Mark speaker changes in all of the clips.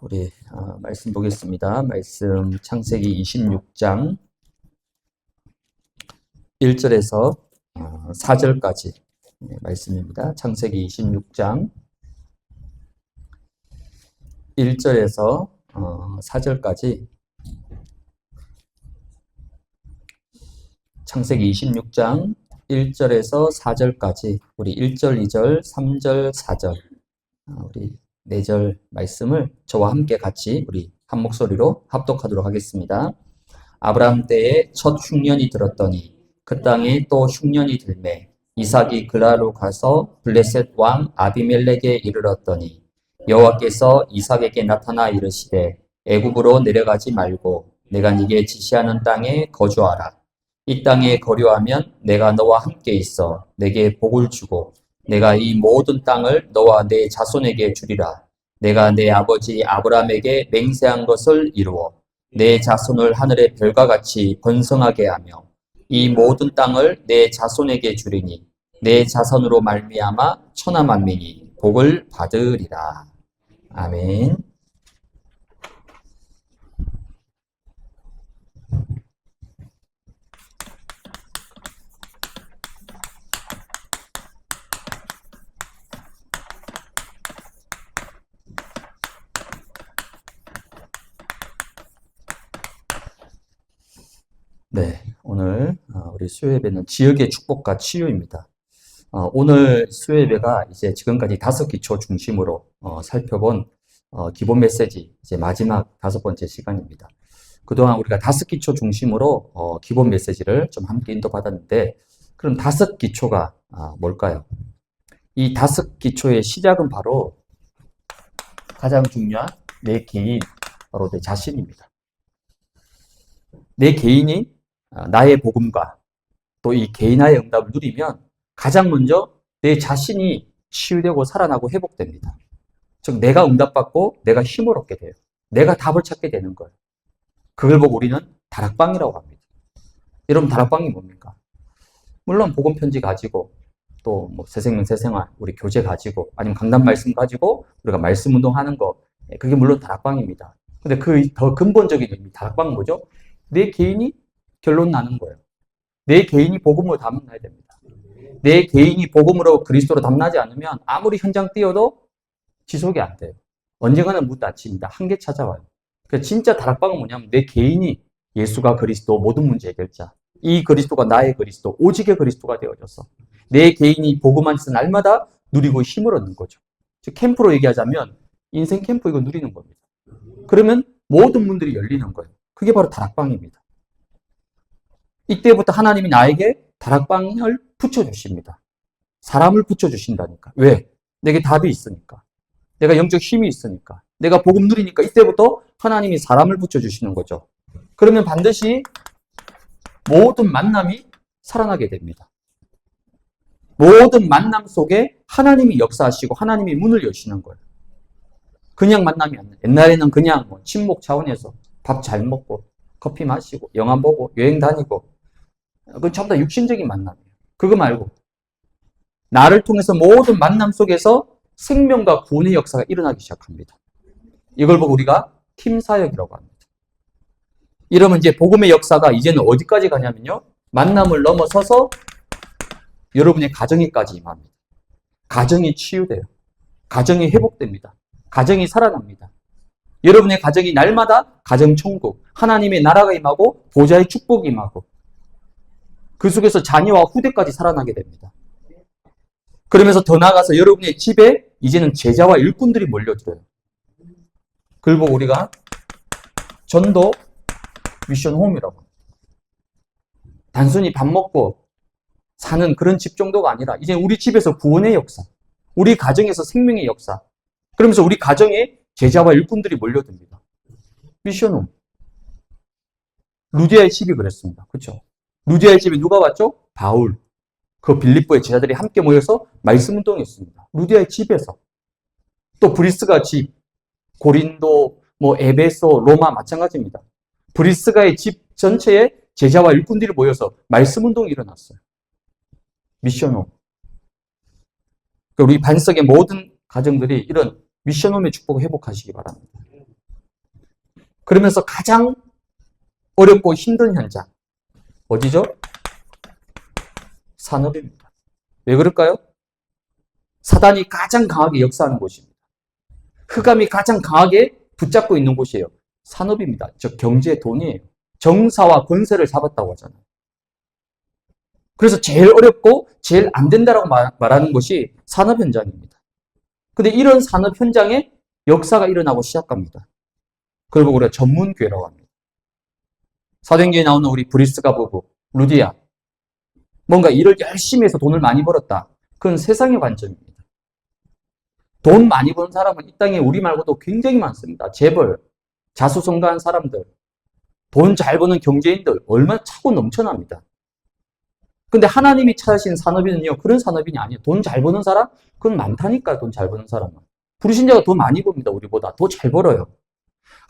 Speaker 1: 우리 말씀 보겠습니다. 말씀 창세기 26장 1절에서 4절까지 말씀입니다. 창세기 26장 1절에서 4절까지 창세기 26장 1절에서 4절까지 우리 1절, 2절, 3절, 4절 우리 4절 말씀을 저와 함께 같이 우리 한 목소리로 합독하도록 하겠습니다. 아브라함 때에 첫 흉년이 들었더니 그 땅에 또 흉년이 들매 이삭이 그라로 가서 블레셋 왕 아비멜렉에 이르렀더니 여호와께서 이삭에게 나타나 이르시되 애굽으로 내려가지 말고 내가 네게 지시하는 땅에 거주하라. 이 땅에 거류하면 내가 너와 함께 있어 내게 복을 주고 내가 이 모든 땅을 너와 내 자손에게 주리라. 내가 내 아버지 아브라함에게 맹세한 것을 이루어 내 자손을 하늘의 별과 같이 번성하게 하며 이 모든 땅을 내 자손에게 주리니 내 자손으로 말미암아 천하 만민이 복을 받으리라. 아멘. 네, 오늘 우리 수요예배는 지역의 축복과 치유입니다. 오늘 수요예배가 이제 지금까지 5기초 중심으로 살펴본 기본 메시지 이제 마지막 5번째 시간입니다. 그동안 우리가 5기초 중심으로 기본 메시지를 좀 함께 인도받았는데 그럼 5기초가 뭘까요? 이 5기초의 시작은 바로 가장 중요한 내 개인, 바로 내 자신입니다. 내 개인이 나의 복음과 또 이 개인화의 응답을 누리면 가장 먼저 내 자신이 치유되고 살아나고 회복됩니다. 즉 내가 응답받고 내가 힘을 얻게 돼요. 내가 답을 찾게 되는 거예요. 그걸 보고 우리는 다락방이라고 합니다. 여러분 다락방이 뭡니까? 물론 복음 편지 가지고 또 뭐 새생명 새생활 우리 교재 가지고 아니면 강단 말씀 가지고 우리가 말씀 운동하는 거 그게 물론 다락방입니다. 근데 그 더 근본적인 의미 다락방은 뭐죠? 내 개인이 결론 나는 거예요. 내 개인이 복음으로 담나야 됩니다. 내 개인이 복음으로 그리스도로 담나지 않으면 아무리 현장 뛰어도 지속이 안 돼요. 언젠가는 문 닫힙니다. 한계 찾아와요. 그래서 진짜 다락방은 뭐냐면 내 개인이 예수가 그리스도 모든 문제 해결자. 이 그리스도가 나의 그리스도, 오직의 그리스도가 되어져서 내 개인이 복음 안에서 날마다 누리고 힘을 얻는 거죠. 즉 캠프로 얘기하자면 인생 캠프 이거 누리는 겁니다. 그러면 모든 문들이 열리는 거예요. 그게 바로 다락방입니다. 이때부터 하나님이 나에게 다락방을 붙여주십니다. 사람을 붙여주신다니까. 왜? 내게 답이 있으니까. 내가 영적 힘이 있으니까. 내가 복음 누리니까 이때부터 하나님이 사람을 붙여주시는 거죠. 그러면 반드시 모든 만남이 살아나게 됩니다. 모든 만남 속에 하나님이 역사하시고 하나님이 문을 여시는 거예요. 그냥 만남이 아니에요. 옛날에는 그냥 뭐 친목 차원에서 밥 잘 먹고 커피 마시고 영화 보고 여행 다니고 그건 전부 다 육신적인 만남이에요. 그거 말고 나를 통해서 모든 만남 속에서 생명과 구원의 역사가 일어나기 시작합니다. 이걸 보고 우리가 팀사역이라고 합니다. 이러면 이제 복음의 역사가 이제는 어디까지 가냐면요. 만남을 넘어서서 여러분의 가정에까지 임합니다. 가정이 치유돼요. 가정이 회복됩니다. 가정이 살아납니다. 여러분의 가정이 날마다 가정천국, 하나님의 나라가 임하고 보좌의 축복이 임하고 그 속에서 자녀와 후대까지 살아나게 됩니다. 그러면서 더 나아가서 여러분의 집에 이제는 제자와 일꾼들이 몰려들어요. 그걸 보고 우리가 전도 미션 홈이라고 합니다. 단순히 밥 먹고 사는 그런 집 정도가 아니라 이제 우리 집에서 구원의 역사, 우리 가정에서 생명의 역사, 그러면서 우리 가정에 제자와 일꾼들이 몰려듭니다. 미션 홈. 루디아의 집이 그랬습니다. 그렇죠? 루디아의 집에 누가 왔죠? 바울. 그 빌립보의 제자들이 함께 모여서 말씀 운동했습니다. 루디아의 집에서. 또 브리스가 집, 고린도, 에베소, 로마 마찬가지입니다. 브리스가의 집 전체에 제자와 일꾼들이 모여서 말씀 운동이 일어났어요. 미션홈. 우리 반석의 모든 가정들이 이런 미션홈의 축복을 회복하시기 바랍니다. 그러면서 가장 어렵고 힘든 현장. 어디죠? 산업입니다. 왜 그럴까요? 사단이 가장 강하게 역사하는 곳입니다. 흑암이 가장 강하게 붙잡고 있는 곳이에요. 산업입니다. 즉 경제, 돈이에요. 정사와 권세를 잡았다고 하잖아요. 그래서 제일 어렵고 제일 안 된다라고 말하는 것이 산업 현장입니다. 근데 이런 산업 현장에 역사가 일어나고 시작합니다. 그걸 보고 우리가 전문교회라고 합니다. 사도행전에 나오는 우리 브리스가 부부, 루디아. 뭔가 일을 열심히 해서 돈을 많이 벌었다. 그건 세상의 관점입니다. 돈 많이 버는 사람은 이 땅에 우리 말고도 굉장히 많습니다. 재벌, 자수성가한 사람들, 돈 잘 버는 경제인들 얼마나 차고 넘쳐납니다. 근데 하나님이 찾으신 산업인은요, 그런 산업인이 아니에요. 돈 잘 버는 사람? 그건 많다니까, 돈 잘 버는 사람은. 불신자가 돈 많이 법니다, 우리보다. 더 잘 벌어요.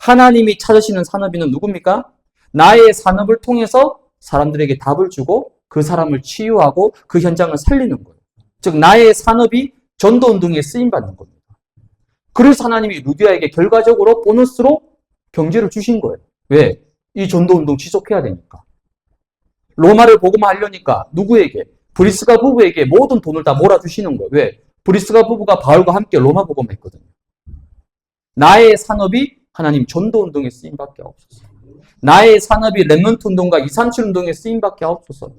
Speaker 1: 하나님이 찾으시는 산업인은 누굽니까? 나의 산업을 통해서 사람들에게 답을 주고 그 사람을 치유하고 그 현장을 살리는 거예요. 즉, 나의 산업이 전도운동에 쓰임받는 겁니다. 그래서 하나님이 루디아에게 결과적으로 보너스로 경제를 주신 거예요. 왜? 이 전도운동 지속해야 되니까. 로마를 복음하려니까 누구에게? 브리스가 부부에게 모든 돈을 다 몰아주시는 거예요. 왜? 브리스가 부부가 바울과 함께 로마 복음했거든요. 나의 산업이 하나님 전도운동에 쓰임밖에 없었어요. 나의 산업이 렘넌트 운동과 237 운동에 쓰임밖에 없었어요.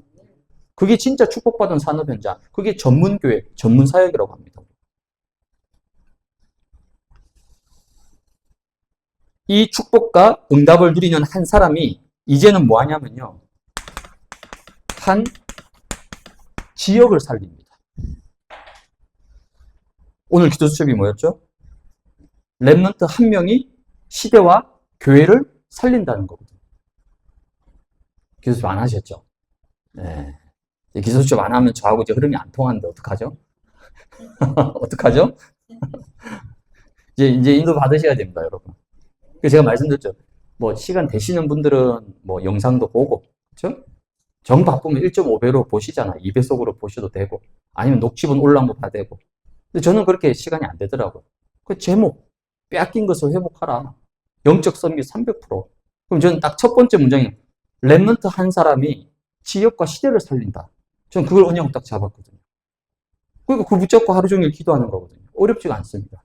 Speaker 1: 그게 진짜 축복받은 산업 현장. 그게 전문교회, 전문사역이라고 합니다. 이 축복과 응답을 누리는 한 사람이 이제는 뭐 하냐면요. 한 지역을 살립니다. 오늘 기도 수첩이 뭐였죠? 렘넌트 한 명이 시대와 교회를 살린다는 거거든요. 기도 수첩 안 하셨죠? 네. 기도 수첩 안 하면 저하고 이제 흐름이 안 통하는데 어떡하죠? 어떡하죠? 이제 인도 받으셔야 됩니다, 여러분. 그래서 제가 말씀드렸죠. 뭐 시간 되시는 분들은 뭐 영상도 보고, 그렇죠? 정 바쁘면 1.5배로 보시잖아요. 2배속으로 보셔도 되고, 아니면 녹취본 올라온거 봐도 되고. 근데 저는 그렇게 시간이 안 되더라고요. 그 제목, 빼앗긴 것을 회복하라. 영적 선교 300%. 그럼 저는 딱 첫 번째 문장이 렘넌트 한 사람이 지역과 시대를 살린다. 저는 그걸 언영 딱 잡았거든요. 그러니까 그걸 붙잡고 하루 종일 기도하는 거거든요. 어렵지가 않습니다.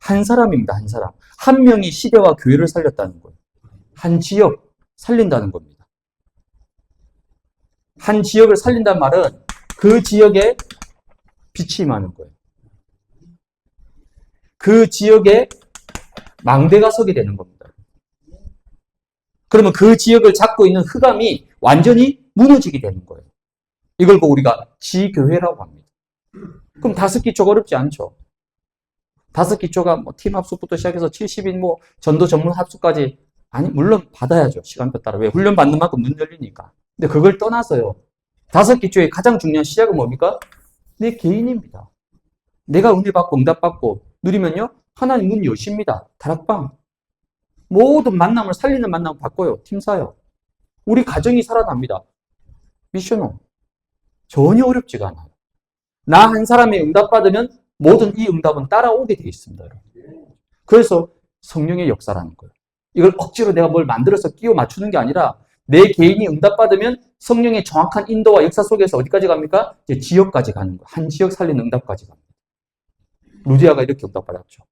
Speaker 1: 한 사람입니다. 한 사람. 한 명이 시대와 교회를 살렸다는 거예요. 한 지역 살린다는 겁니다. 한 지역을 살린다는 말은 그 지역에 빛이 임하는 거예요. 그 지역에 망대가 서게 되는 겁니다. 그러면 그 지역을 잡고 있는 흑암이 완전히 무너지게 되는 거예요. 이걸 보고 우리가 지교회라고 합니다. 그럼 5기초가 어렵지 않죠. 5기초가 뭐 팀 합숙부터 시작해서 70인 뭐 전도 전문 합숙까지, 아니 물론 받아야죠. 시간표 따라. 왜? 훈련 받는 만큼 문 열리니까. 근데 그걸 떠나서요. 5기초의 가장 중요한 시작은 뭡니까? 내 개인입니다. 내가 은혜 받고 응답 받고 누리면요. 하나님 문 여십니다. 다락방. 모든 만남을 살리는 만남 바꿔요. 팀사요. 우리 가정이 살아납니다. 미션홈. 전혀 어렵지가 않아요. 나 한 사람의 응답 받으면 모든 이 응답은 따라오게 되어 있습니다. 그래서 성령의 역사라는 거예요. 이걸 억지로 내가 뭘 만들어서 끼워 맞추는 게 아니라 내 개인이 응답 받으면 성령의 정확한 인도와 역사 속에서 어디까지 갑니까? 이제 지역까지 가는 거예요. 한 지역 살리는 응답까지 갑니다. 루디아가 이렇게 응답 받았죠.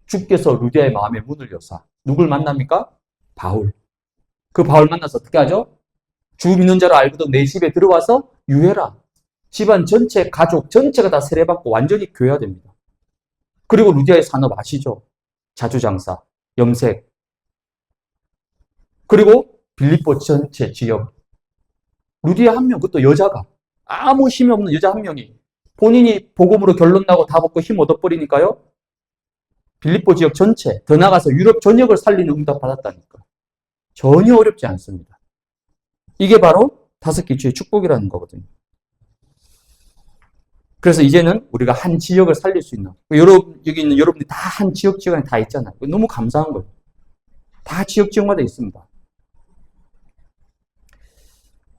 Speaker 1: 주께서 루디아의 마음에 문을 여사 누굴 만납니까? 바울. 그 바울 만나서 어떻게 하죠? 주 믿는 자로 알고도 내 집에 들어와서 유해라. 집안 전체, 가족 전체가 다 세례받고 완전히 교회화됩니다. 그리고 루디아의 산업 아시죠? 자주장사, 염색. 그리고 빌립보 전체 지역. 루디아 한 명, 그것도 여자가. 아무 힘이 없는 여자 한 명이 본인이 복음으로 결론 나고 다 벗고 힘 얻어버리니까요. 빌립보 지역 전체, 더 나가서 유럽 전역을 살리는 응답 받았다니까. 전혀 어렵지 않습니다. 이게 바로 5기초의 축복이라는 거거든요. 그래서 이제는 우리가 한 지역을 살릴 수 있는, 여기 있는 여러분들이 다 한 지역에 다 있잖아요. 너무 감사한 거예요. 다 지역마다 있습니다.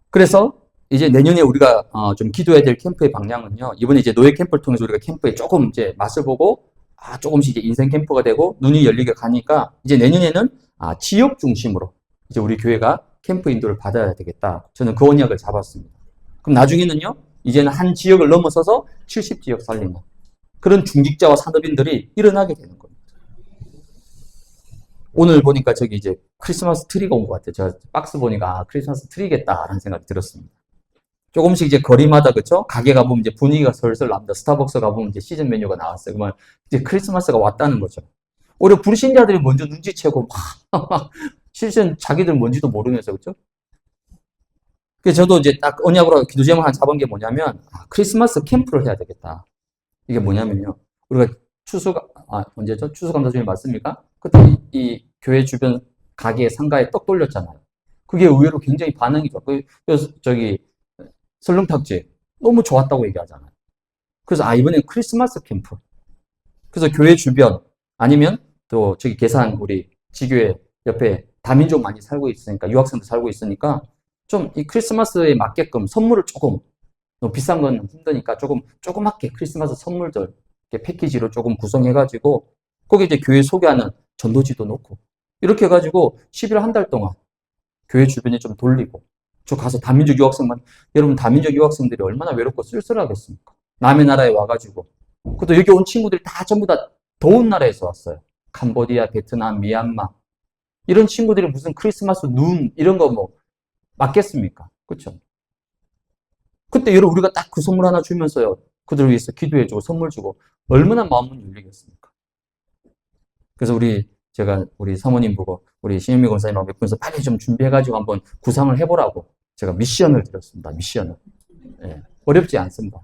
Speaker 1: 그래서 이제 내년에 우리가 좀 기도해야 될 캠프의 방향은요. 이번에 이제 노예 캠프를 통해서 우리가 캠프에 조금 이제 맛을 보고 조금씩 이제 인생 캠프가 되고 눈이 열리게 가니까 이제 내년에는 지역 중심으로 이제 우리 교회가 캠프 인도를 받아야 되겠다. 저는 그 언약을 잡았습니다. 그럼 나중에는요, 이제는 한 지역을 넘어서서 70지역 살리는 그런 중직자와 산업인들이 일어나게 되는 겁니다. 오늘 보니까 저기 이제 크리스마스 트리가 온 것 같아요. 제가 박스 보니까 크리스마스 트리겠다라는 생각이 들었습니다. 조금씩 이제 거리마다 그쵸? 가게 가보면 이제 분위기가 슬슬 납니다. 스타벅스 가보면 이제 시즌 메뉴가 나왔어요. 그러면 이제 크리스마스가 왔다는 거죠. 오히려 불신자들이 먼저 눈치채고 막 실은 자기들 뭔지도 모르면서 그쵸? 그래서 저도 이제 딱 언약으로 기도 제목 하나 잡은 게 뭐냐면 크리스마스 캠프를 해야 되겠다. 이게 뭐냐면요. 우리가 언제죠? 추수감사주일 맞습니까? 그때 이 교회 주변 가게 상가에 떡 돌렸잖아요. 그게 의외로 굉장히 반응이 좋고 그래서 저기 설렁탕집 너무 좋았다고 얘기하잖아요. 그래서 이번엔 크리스마스 캠프. 그래서 교회 주변 아니면 또 저기 계산 우리 지교회 옆에 다민족 많이 살고 있으니까 유학생도 살고 있으니까 좀 이 크리스마스에 맞게끔 선물을 조금 너무 비싼 건 힘드니까 조그맣게 크리스마스 선물들 이렇게 패키지로 조금 구성해가지고 거기 이제 교회 소개하는 전도지도 놓고 이렇게 해가지고 11월 한 달 동안 교회 주변에 좀 돌리고 저 가서 다민족 유학생만 여러분 다민족 유학생들이 얼마나 외롭고 쓸쓸하겠습니까? 남의 나라에 와가지고 그것도 여기 온 친구들이 다 전부 다 더운 나라에서 왔어요. 캄보디아, 베트남, 미얀마 이런 친구들이 무슨 크리스마스 눈 이런 거 뭐 맞겠습니까? 그렇죠? 그때 여러분 우리가 딱 그 선물 하나 주면서요. 그들을 위해서 기도해주고 선물 주고 얼마나 마음은 열리겠습니까? 그래서 제가 우리 사모님 보고 우리 신현미 권사님하고 몇 분에서 빨리 좀 준비해가지고 한번 구상을 해보라고 제가 미션을 드렸습니다. 미션을. 예, 어렵지 않습니다.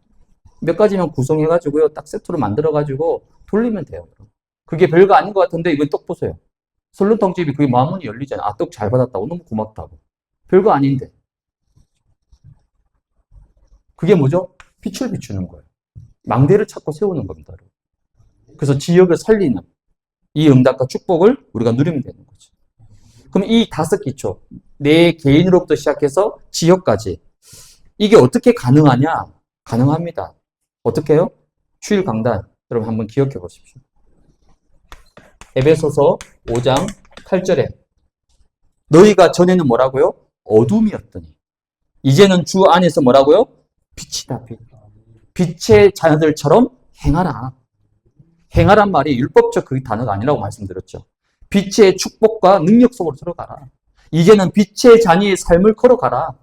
Speaker 1: 몇 가지만 구성해가지고요. 딱 세트로 만들어가지고 돌리면 돼요. 그게 별거 아닌 것 같은데 이건 떡 보세요. 설렁탕집이 그게 마음이 열리잖아요. 떡 잘 받았다고 너무 고맙다고. 별거 아닌데. 그게 뭐죠? 빛을 비추는 거예요. 망대를 찾고 세우는 겁니다. 그래서 지역을 살리는 이 응답과 축복을 우리가 누리면 되는 거죠. 그럼 이 5기초, 내 개인으로부터 시작해서 지역까지 이게 어떻게 가능하냐? 가능합니다. 어떻게 해요? 주일 강단 여러분 한번 기억해 보십시오. 에베소서 5장 8절에 너희가 전에는 뭐라고요? 어둠이었더니 이제는 주 안에서 뭐라고요? 빛이다. 빛. 빛의 자녀들처럼 행하라. 행하란 말이 율법적 그 단어가 아니라고 말씀드렸죠. 빛의 축복과 능력 속으로 들어가라. 이제는 빛의 자녀의 삶을 걸어가라.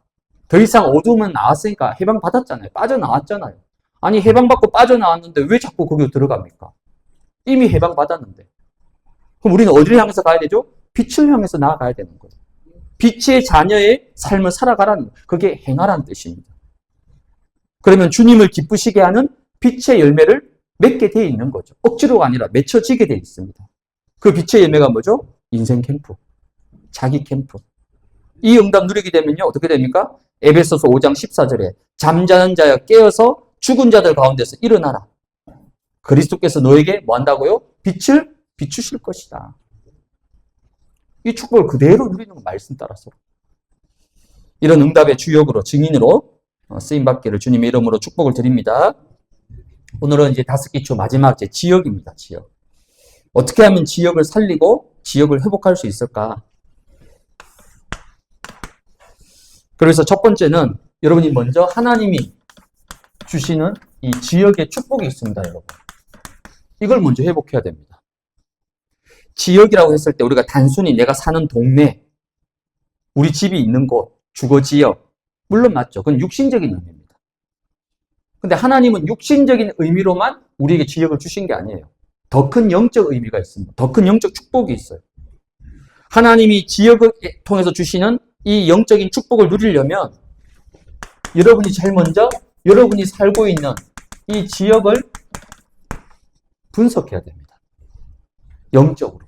Speaker 1: 더 이상 어둠은 나왔으니까 해방받았잖아요. 빠져나왔잖아요. 아니 해방받고 빠져나왔는데 왜 자꾸 거기로 들어갑니까? 이미 해방받았는데. 그럼 우리는 어디를 향해서 가야 되죠? 빛을 향해서 나아가야 되는 거예요. 빛의 자녀의 삶을 살아가라는 거예요. 그게 행하라는 뜻입니다. 그러면 주님을 기쁘시게 하는 빛의 열매를 맺게 돼 있는 거죠. 억지로가 아니라 맺혀지게 돼 있습니다. 그 빛의 열매가 뭐죠? 인생 캠프, 자기 캠프. 이 응답 누리게 되면요. 어떻게 됩니까? 에베소서 5장 14절에 잠자는 자여 깨어서 죽은 자들 가운데서 일어나라. 그리스도께서 너에게 뭐 한다고요? 빛을 비추실 것이다. 이 축복을 그대로 누리는 거 말씀 따라서. 이런 응답의 주역으로 증인으로 쓰임받기를 주님의 이름으로 축복을 드립니다. 오늘은 이제 5기초 마지막 지역입니다. 지역. 어떻게 하면 지역을 살리고 지역을 회복할 수 있을까? 그래서 첫 번째는 여러분이 먼저 하나님이 주시는 이 지역의 축복이 있습니다. 여러분. 이걸 먼저 회복해야 됩니다. 지역이라고 했을 때 우리가 단순히 내가 사는 동네, 우리 집이 있는 곳, 주거지역 물론 맞죠. 그건 육신적인 의미입니다. 근데 하나님은 육신적인 의미로만 우리에게 지역을 주신 게 아니에요. 더 큰 영적 의미가 있습니다. 더 큰 영적 축복이 있어요. 하나님이 지역을 통해서 주시는 이 영적인 축복을 누리려면 여러분이 제일 먼저 여러분이 살고 있는 이 지역을 분석해야 됩니다. 영적으로.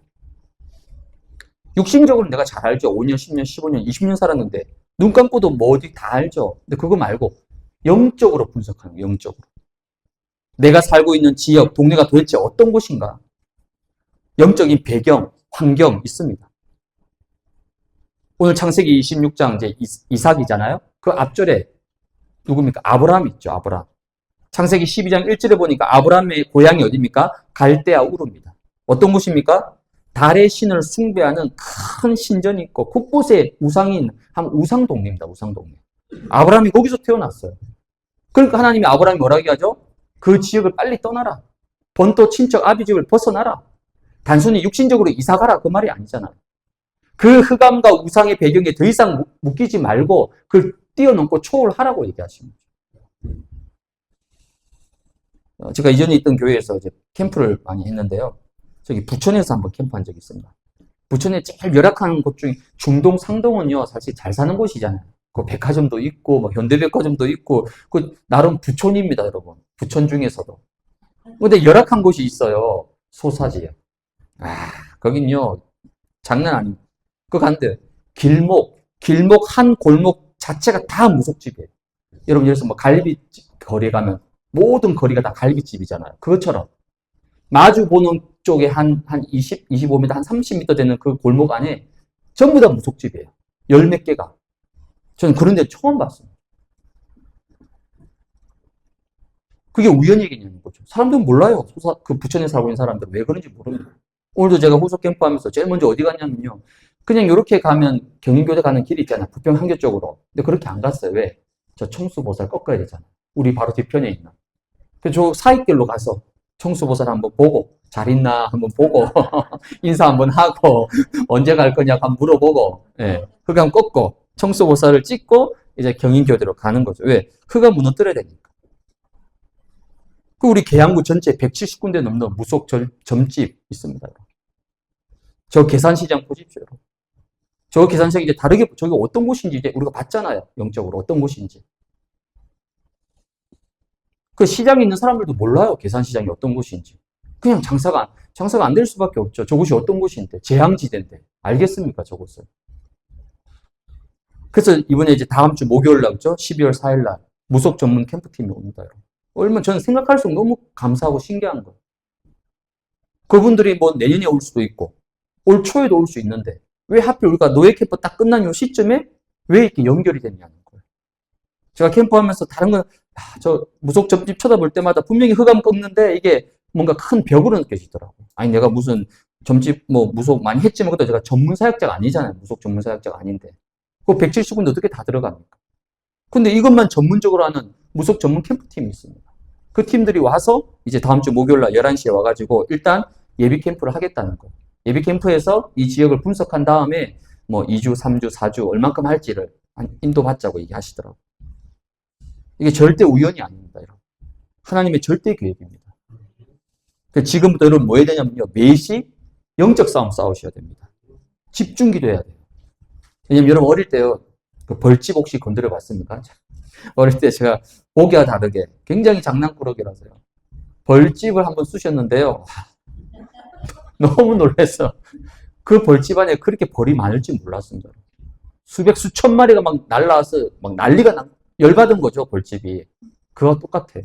Speaker 1: 육신적으로 내가 잘 알죠. 5년, 10년, 15년, 20년 살았는데 눈 감고도 뭐 어디 다 알죠. 근데 그거 말고 영적으로 분석하는 거예요. 영적으로. 내가 살고 있는 지역, 동네가 도대체 어떤 곳인가? 영적인 배경, 환경 있습니다. 오늘 창세기 26장 이제 이삭이잖아요. 그 앞절에 누굽니까? 아브라함 있죠. 아브라함. 창세기 12장 1절에 보니까 아브라함의 고향이 어디입니까? 갈대아 우르입니다. 어떤 곳입니까? 달의 신을 숭배하는 큰 신전이 있고 곳곳에 우상이 있는 한 우상 동네입니다. 우상 동네. 아브라함이 거기서 태어났어요. 그러니까 하나님이 아브라함이 뭐라고 하죠? 그 지역을 빨리 떠나라. 본토 친척 아비집을 벗어나라. 단순히 육신적으로 이사가라 그 말이 아니잖아요. 그 흑암과 우상의 배경에 더 이상 묶이지 말고 그걸 뛰어넘고 초월하라고 얘기하십니다. 제가 이전에 있던 교회에서 이제 캠프를 많이 했는데요. 저기 부천에서 한번 캠프한 적이 있습니다. 부천에 제일 열악한 곳 중에 중동, 상동은요, 사실 잘 사는 곳이잖아요. 그 백화점도 있고, 뭐 현대백화점도 있고, 그 나름 부촌입니다, 여러분. 부천 중에서도. 근데 열악한 곳이 있어요. 소사지역. 거긴요, 장난 아닙니다. 그거 간데 길목 한 골목 자체가 다 무속집이에요. 여러분, 예를 들어서 뭐 갈비 거리에 가면 모든 거리가 다 갈비집이잖아요. 그것처럼 마주 보는 쪽에 한 20, 25m, 한 30m 되는 그 골목 안에 전부 다 무속집이에요. 열 몇 개가. 저는 그런 데 처음 봤어요. 그게 우연이겠냐는 거죠. 사람들은 몰라요. 그 부천에 살고 있는 사람들은 왜 그런지 모릅니다. 오늘도 제가 후속 캠프 하면서 제일 먼저 어디 갔냐면요. 그냥 이렇게 가면 경인교대 가는 길이 있잖아요. 부평 한교 쪽으로. 근데 그렇게 안 갔어요. 왜? 저 청수보살 꺾어야 되잖아요. 우리 바로 뒤편에 있는. 그래서 저 사이길로 가서 청수보살 한번 보고 잘 있나 한번 보고 인사 한번 하고 언제 갈 거냐 한번 물어보고 흑암 꺾고 청수보살을 찍고 이제 경인교대로 가는 거죠. 왜? 흑암 무너뜨려야 되니까. 그 우리 계양구 전체 170군데 넘는 무속 점집 있습니다. 저 계산시장 보십시오. 저 계산시장 이제 다르게 저기 어떤 곳인지 이제 우리가 봤잖아요. 영적으로 어떤 곳인지. 그 시장에 있는 사람들도 몰라요. 계산시장이 어떤 곳인지. 그냥 장사가 안 될 수밖에 없죠. 저곳이 어떤 곳인데. 재앙지대인데. 알겠습니까? 저곳을. 그래서 이번에 이제 다음 주 목요일 날죠. 12월 4일 날 무속 전문 캠프팀이 옵니다. 얼마나 저는 생각할수록 너무 감사하고 신기한 거예요. 그분들이 뭐 내년에 올 수도 있고 올 초에도 올 수 있는데 왜 하필 우리가 노예 캠프 딱 끝난 요 시점에 왜 이렇게 연결이 됐냐는 거예요. 제가 캠프하면서 다른 건 저 무속 점집 쳐다볼 때마다 분명히 흑암 꺾는데 이게 뭔가 큰 벽으로 느껴지더라고요. 아니 내가 무슨 점집 뭐 무속 많이 했지만 그것도 제가 전문 사역자가 아니잖아요. 무속 전문 사역자가 아닌데 그 170군데 어떻게 다 들어갑니까? 근데 이것만 전문적으로 하는 무속 전문 캠프팀이 있습니다. 그 팀들이 와서 이제 다음 주 목요일 날 11시에 와가지고 일단 예비 캠프를 하겠다는 거예요. 예비 캠프에서 이 지역을 분석한 다음에 뭐 2주, 3주, 4주 얼만큼 할지를 인도받자고 얘기하시더라고요. 이게 절대 우연이 아닙니다, 여러분. 하나님의 절대 계획입니다. 지금부터 여러분 뭐 해야 되냐면요. 매시 영적 싸움 싸우셔야 됩니다. 집중 기도해야 돼요. 왜냐면 여러분 어릴 때요. 그 벌집 혹시 건드려 봤습니까? 어릴 때 제가 보기와 다르게 굉장히 장난꾸러기라서요. 벌집을 한번 쑤셨는데요. 너무 놀라서 그 벌집 안에 그렇게 벌이 많을지 몰랐습니다. 수백 수천 마리가 막 날라와서 막 난리가 열받은 거죠, 벌집이. 그거와 똑같아요.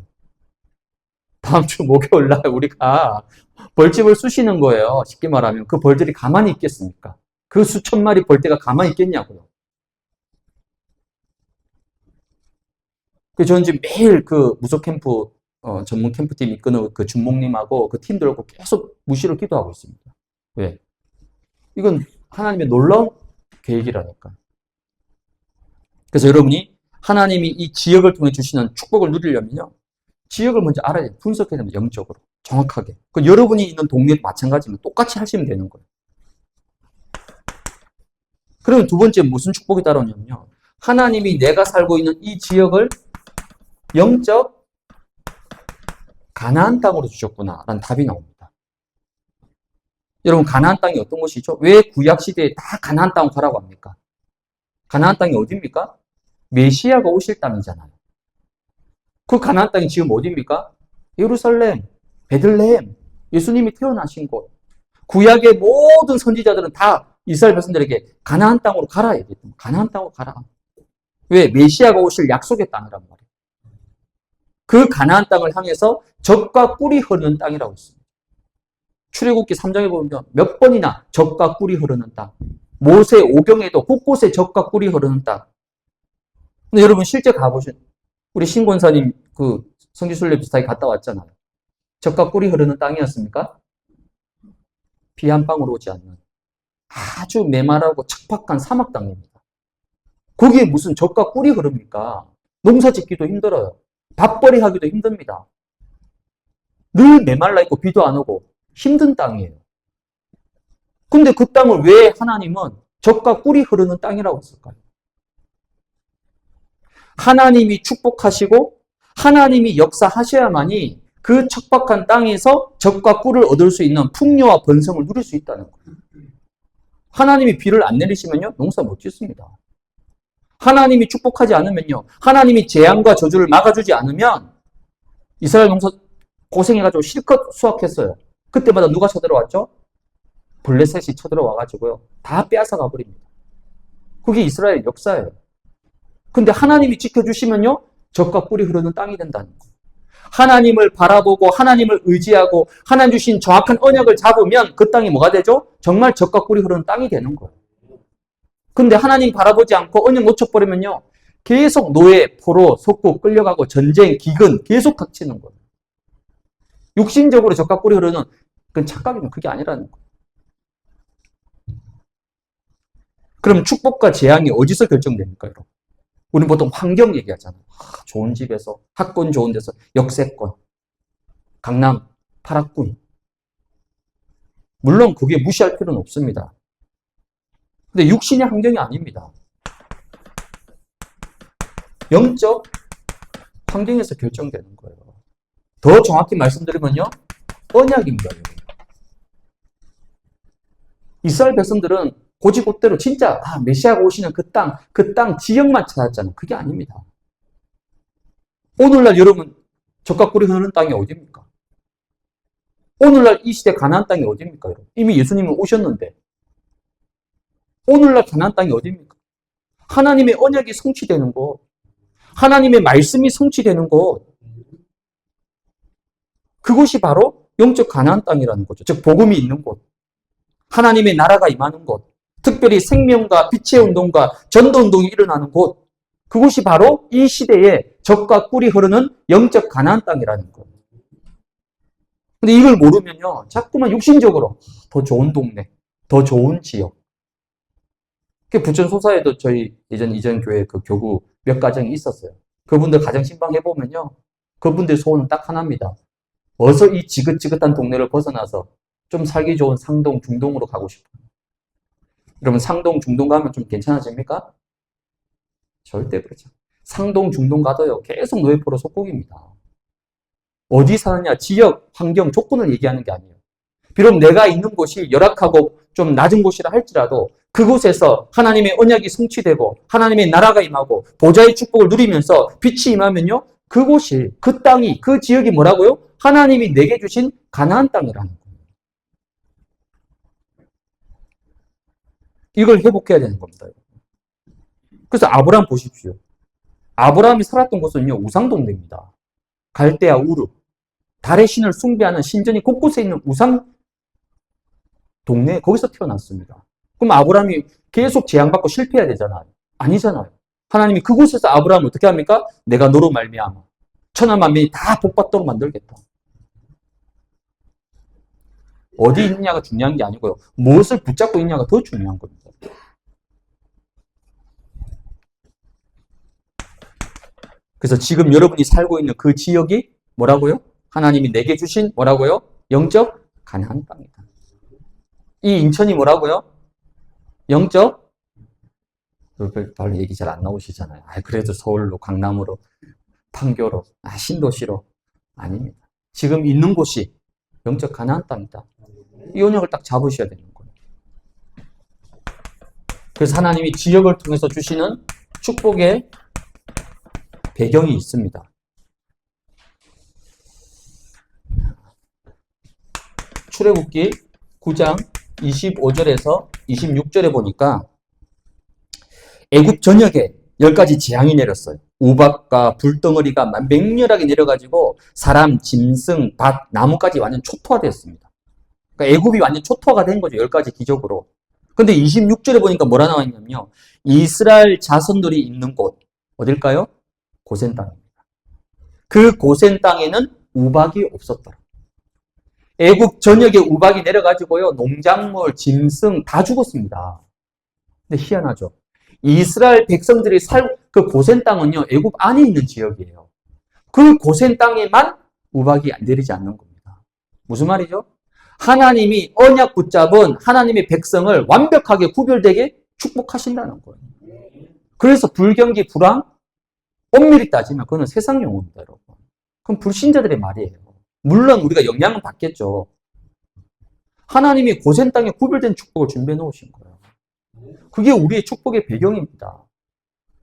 Speaker 1: 다음 주 목요일 날 우리가 벌집을 쑤시는 거예요. 쉽게 말하면 그 벌들이 가만히 있겠습니까? 그 수천 마리 벌떼가 가만히 있겠냐고요. 저는 지금 매일 그 무속 캠프 전문 캠프팀 이끄는 그 준목님하고 그 팀들하고 계속 무시를 기도하고 있습니다. 왜? 이건 하나님의 놀라운 계획이라니까. 그래서 여러분이 하나님이 이 지역을 통해 주시는 축복을 누리려면요. 지역을 먼저 알아야 돼요. 분석해야 됩니다. 영적으로. 정확하게. 그 여러분이 있는 동네도 마찬가지면 똑같이 하시면 되는 거예요. 그러면 두 번째 무슨 축복이 따라오냐면요. 하나님이 내가 살고 있는 이 지역을 영적 가나안 땅으로 주셨구나 라는 답이 나옵니다. 여러분 가나안 땅이 어떤 곳이죠? 왜 구약시대에 다 가나안 땅으로 가라고 합니까? 가나안 땅이 어디입니까? 메시아가 오실 땅이잖아요. 그 가나안 땅이 지금 어디입니까? 예루살렘, 베들레헴, 예수님이 태어나신 곳. 구약의 모든 선지자들은 다 이스라엘 백성들에게 가나안 땅으로 가라 얘기했던 가나안 땅으로 가라. 왜? 메시아가 오실 약속의 땅이란 말이에요. 그 가나안 땅을 향해서 젖과 꿀이 흐르는 땅이라고 했습니다. 출애굽기 3장에 보면 몇 번이나 젖과 꿀이 흐르는 땅. 모세 오경에도 곳곳에 젖과 꿀이 흐르는 땅. 근데 여러분 실제 가보신 우리 신권사님 그 성지순례 비슷하게 갔다 왔잖아요. 젖과 꿀이 흐르는 땅이었습니까? 비 한 방울 오지 않는 아주 메마르고 척박한 사막 땅입니다. 거기에 무슨 젖과 꿀이 흐릅니까? 농사 짓기도 힘들어요. 밥벌이 하기도 힘듭니다. 늘 메말라 있고 비도 안 오고 힘든 땅이에요. 근데 그 땅을 왜 하나님은 젖과 꿀이 흐르는 땅이라고 했을까요? 하나님이 축복하시고 하나님이 역사하셔야만이 그 척박한 땅에서 젖과 꿀을 얻을 수 있는 풍요와 번성을 누릴 수 있다는 거예요. 하나님이 비를 안 내리시면요, 농사 못 짓습니다. 하나님이 축복하지 않으면요, 하나님이 재앙과 저주를 막아주지 않으면 이스라엘 농사 고생해가지고 실컷 수확했어요. 그때마다 누가 쳐들어왔죠? 블레셋이 쳐들어와가지고요, 다 빼앗아 가버립니다. 그게 이스라엘 역사예요. 근데 하나님이 지켜주시면요, 젖과 꿀이 흐르는 땅이 된다는 거예요. 하나님을 바라보고 하나님을 의지하고 하나님 주신 정확한 언약을 잡으면 그 땅이 뭐가 되죠? 정말 젖과 꿀이 흐르는 땅이 되는 거예요. 근데 하나님 바라보지 않고 언약 놓쳐버리면요, 계속 노예, 포로, 속국, 끌려가고 전쟁, 기근 계속 닥치는 거예요. 육신적으로 젖과 꿀이 흐르는 그건 착각이면 그게 아니라는 거예요. 그럼 축복과 재앙이 어디서 결정됩니까, 여러분? 우리는 보통 환경 얘기하잖아요. 좋은 집에서, 학군 좋은 데서, 역세권, 강남, 8학군. 물론 그게 무시할 필요는 없습니다. 근데 육신의 환경이 아닙니다. 영적 환경에서 결정되는 거예요. 더 정확히 말씀드리면요, 언약입니다. 이스라엘 백성들은 고지곳대로 진짜 메시아가 오시는 그 땅 지역만 찾았잖아요. 그게 아닙니다. 오늘날 여러분 젖과 꿀이 흐르는 땅이 어디입니까? 오늘날 이 시대 가나안 땅이 어디입니까? 여러분? 이미 예수님은 오셨는데 오늘날 가나안 땅이 어디입니까? 하나님의 언약이 성취되는 곳, 하나님의 말씀이 성취되는 곳, 그곳이 바로 영적 가나안 땅이라는 거죠. 즉 복음이 있는 곳, 하나님의 나라가 임하는 곳, 특별히 생명과 빛의 운동과 전도 운동이 일어나는 곳, 그곳이 바로 이 시대에 젖과 꿀이 흐르는 영적 가나안 땅이라는 거예요. 근데 이걸 모르면요, 자꾸만 육신적으로 더 좋은 동네, 더 좋은 지역. 부천 소사에도 저희 이전 교회 그 교구 몇 가정이 있었어요. 그분들 가정 신방 해보면요, 그분들 소원은 딱 하나입니다. 어서 이 지긋지긋한 동네를 벗어나서 좀 살기 좋은 상동, 중동으로 가고 싶어요. 그러면 상동, 중동 가면 좀 괜찮아집니까? 절대 그렇죠. 상동, 중동 가도요, 계속 노예포로 속국입니다. 어디 사느냐, 지역, 환경, 조건을 얘기하는 게 아니에요. 비록 내가 있는 곳이 열악하고 좀 낮은 곳이라 할지라도 그곳에서 하나님의 언약이 성취되고 하나님의 나라가 임하고 보좌의 축복을 누리면서 빛이 임하면요, 그곳이, 그 땅이, 그 지역이 뭐라고요? 하나님이 내게 주신 가나안 땅이라는 거예요. 이걸 회복해야 되는 겁니다. 그래서 아브라함 보십시오. 아브라함이 살았던 곳은요, 우상동네입니다. 갈대아 우르, 달의 신을 숭배하는 신전이 곳곳에 있는 우상 동네, 거기서 태어났습니다. 그럼 아브라함이 계속 재앙받고 실패해야 되잖아요. 아니잖아요. 하나님이 그곳에서 아브라함을 어떻게 합니까? 내가 너로 말미암아 천하 만민이 다 복받도록 만들겠다. 어디 있느냐가 중요한 게 아니고요, 무엇을 붙잡고 있냐가 더 중요한 겁니다. 그래서 지금 여러분이 살고 있는 그 지역이 뭐라고요? 하나님이 내게 주신 뭐라고요? 영적 가나안 땅이다. 이 인천이 뭐라고요? 영적, 별로 얘기 잘 안 나오시잖아요. 그래도 서울로, 강남으로, 판교로, 신도시로. 아닙니다. 지금 있는 곳이 영적 가나안 땅이다. 이 언약을 딱 잡으셔야 되는 거예요. 그래서 하나님이 지역을 통해서 주시는 축복의 배경이 있습니다. 출애굽기 9장 25절에서 26절에 보니까 애굽 전역에 10가지 재앙이 내렸어요. 우박과 불덩어리가 맹렬하게 내려가지고 사람, 짐승, 밭, 나무까지 완전 초토화되었습니다. 그러니까 애굽이 완전 초토화가 된 거죠. 10가지 기적으로. 근데 26절에 보니까 뭐라 나와 있냐면요, 이스라엘 자손들이 있는 곳, 어딜까요? 고센 땅입니다. 그 고센 땅에는 우박이 없었더라. 애굽 전역에 우박이 내려가지고요, 농작물, 짐승 다 죽었습니다. 근데 희한하죠. 이스라엘 백성들이 그 고센 땅은요, 애굽 안에 있는 지역이에요. 그 고센 땅에만 우박이 내리지 않는 겁니다. 무슨 말이죠? 하나님이 언약 붙잡은 하나님의 백성을 완벽하게 구별되게 축복하신다는 거예요. 그래서 불경기, 불황, 엄밀히 따지면 그거는 세상 용어입니다, 여러분. 그럼 불신자들의 말이에요. 물론 우리가 영향은 받겠죠. 하나님이 고센 땅에 구별된 축복을 준비해 놓으신 거예요. 그게 우리의 축복의 배경입니다.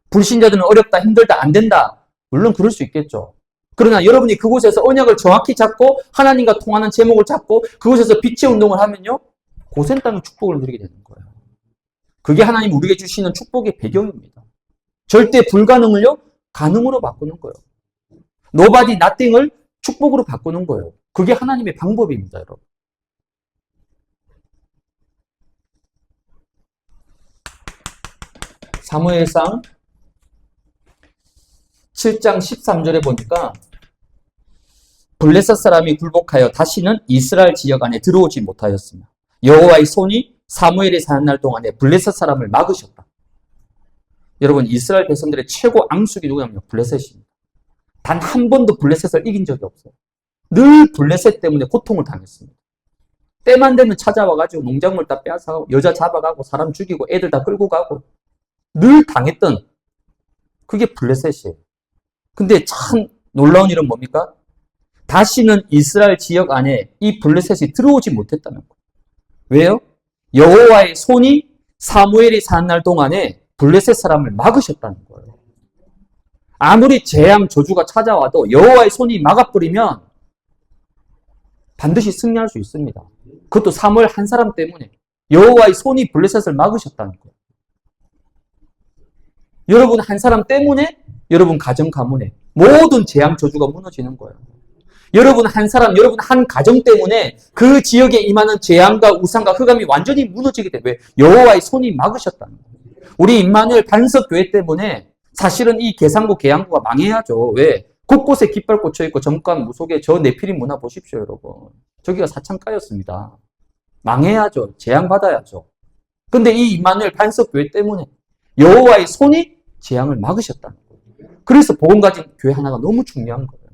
Speaker 1: 불신자들은 어렵다, 힘들다, 안 된다. 물론 그럴 수 있겠죠. 그러나 여러분이 그곳에서 언약을 정확히 잡고 하나님과 통하는 제목을 잡고 그곳에서 빛의 운동을 하면요, 고센 땅의 축복을 누리게 되는 거예요. 그게 하나님 우리에게 주시는 축복의 배경입니다. 절대 불가능을요, 가능으로 바꾸는 거예요. Nobody, nothing을 축복으로 바꾸는 거예요. 그게 하나님의 방법입니다, 여러분. 사무엘상 7장 13절에 보니까 블레셋 사람이 굴복하여 다시는 이스라엘 지역 안에 들어오지 못하였으며 여호와의 손이 사무엘이 사는 날 동안에 블레셋 사람을 막으셨다. 여러분, 이스라엘 백성들의 최고 앙숙이 누구냐면 블레셋입니다. 단 한 번도 블레셋을 이긴 적이 없어요. 늘 블레셋 때문에 고통을 당했습니다. 때만 되면 찾아와가지고 농작물 다 빼앗아가고 여자 잡아가고 사람 죽이고 애들 다 끌고 가고 늘 당했던 그게 블레셋이에요. 근데 참 놀라운 일은 뭡니까? 다시는 이스라엘 지역 안에 이 블레셋이 들어오지 못했다는 거예요. 왜요? 여호와의 손이 사무엘이 사는 날 동안에 블레셋 사람을 막으셨다는 거예요. 아무리 재앙 저주가 찾아와도 여호와의 손이 막아버리면 반드시 승리할 수 있습니다. 그것도 사무엘 한 사람 때문에 여호와의 손이 블레셋을 막으셨다는 거예요. 여러분 한 사람 때문에 여러분 가정 가문에 모든 재앙 저주가 무너지는 거예요. 여러분 한 사람, 여러분 한 가정 때문에 그 지역에 임하는 재앙과 우상과 흑암이 완전히 무너지게 돼. 왜? 여호와의 손이 막으셨다는 거예요. 우리 임마누엘 반석교회 때문에 사실은 이 계산구 계양구가 망해야죠. 왜? 곳곳에 깃발 꽂혀있고 정관 무속에 저 네피림 문화 보십시오, 여러분. 저기가 사창가였습니다. 망해야죠. 재앙받아야죠. 근데 이 임마누엘 반석교회 때문에 여호와의 손이 재앙을 막으셨다는 거예요. 그래서 복음 가진 교회 하나가 너무 중요한 거예요.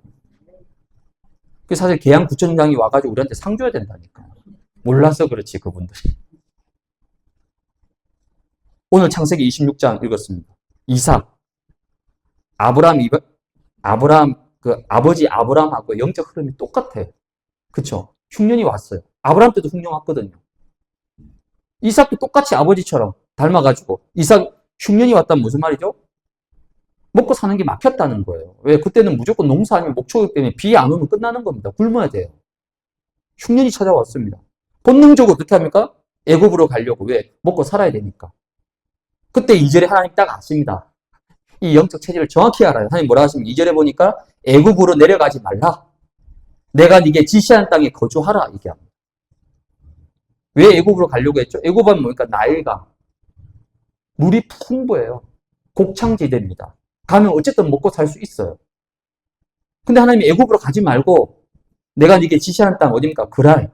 Speaker 1: 사실 계양구청장이 와가지고 우리한테 상 줘야 된다니까. 몰라서 그렇지, 그분들이. 오늘 창세기 26장 읽었습니다. 이삭, 아브라함, 그 아버지 아브라함하고 영적 흐름이 똑같아요. 그쵸? 흉년이 왔어요. 아브라함 때도 흉년 왔거든요. 이삭도 똑같이 아버지처럼 닮아가지고, 이삭 흉년이 왔다면 무슨 말이죠? 먹고 사는 게 막혔다는 거예요. 왜? 그때는 무조건 농사 아니면 목초기 때문에 비 안 오면 끝나는 겁니다. 굶어야 돼요. 흉년이 찾아왔습니다. 본능적으로 어떻게 합니까? 애굽으로 가려고. 왜? 먹고 살아야 되니까. 그때 2절에 하나님 딱 아십니다. 이 영적 체질을 정확히 알아요. 하나님 뭐라 하십니까? 2절에 보니까 애굽으로 내려가지 말라. 내가 네게 지시한 땅에 거주하라. 이게 합니다. 왜 애굽으로 가려고 했죠? 애굽은 뭐니까 나일강. 물이 풍부해요. 곡창지대입니다. 가면 어쨌든 먹고 살 수 있어요. 근데 하나님이 애굽으로 가지 말고 내가 네게 지시하는 땅 어디입니까? 그랄.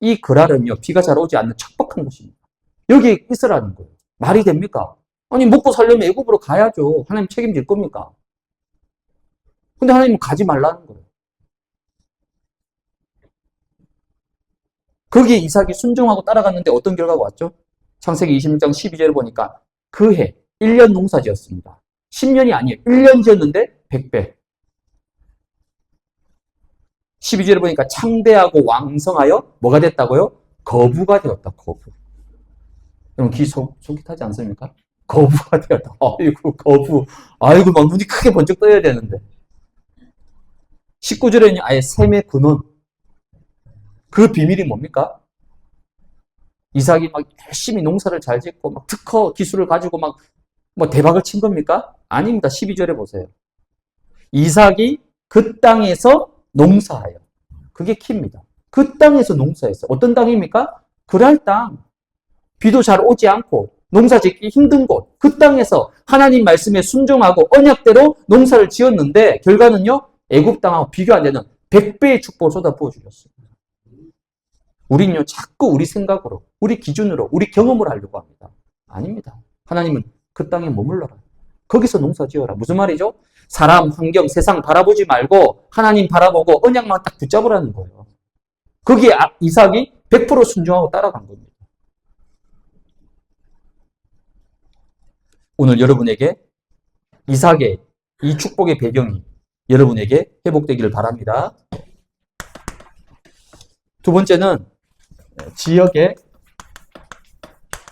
Speaker 1: 이 그랄은요, 비가 잘 오지 않는 척박한 곳입니다. 여기 있으라는 거예요. 말이 됩니까? 아니 먹고 살려면 애굽으로 가야죠. 하나님 책임질 겁니까? 근데 하나님은 가지 말라는 거예요. 거기에 이삭이 순종하고 따라갔는데 어떤 결과가 왔죠? 창세기 26장 12절에 보니까 그 해 1년 농사 지었습니다. 10년이 아니에요. 1년 지었는데 100배. 12절에 보니까 창대하고 왕성하여 뭐가 됐다고요? 거부가 되었다. 거부. 여러분 귀 솔깃하지 않습니까? 거부가 되었다. 아이고 거부. 아이고 막 눈이 크게 번쩍 떠야 되는데. 19절에는 아예 셈의 근원. 그 비밀이 뭡니까? 이삭이 막 열심히 농사를 잘 짓고 막 특허 기술을 가지고 막 뭐 대박을 친 겁니까? 아닙니다. 12절에 보세요. 이삭이 그 땅에서 농사해요. 그게 키입니다. 그 땅에서 농사했어요. 어떤 땅입니까? 그랄 땅. 비도 잘 오지 않고 농사 짓기 힘든 곳. 그 땅에서 하나님 말씀에 순종하고 언약대로 농사를 지었는데 결과는요. 애굽 땅하고 비교 안 되는 100배의 축복을 쏟아부어 주셨어요. 우리는요, 자꾸 우리 생각으로, 우리 기준으로, 우리 경험으로 하려고 합니다. 아닙니다. 하나님은 그 땅에 머물러라. 거기서 농사 지어라. 무슨 말이죠? 사람, 환경, 세상 바라보지 말고 하나님 바라보고 언약만 딱 붙잡으라는 거예요. 거기에 이삭이 100% 순종하고 따라간 겁니다. 오늘 여러분에게 이삭의 이 축복의 배경이 여러분에게 회복되기를 바랍니다. 두 번째는 지역의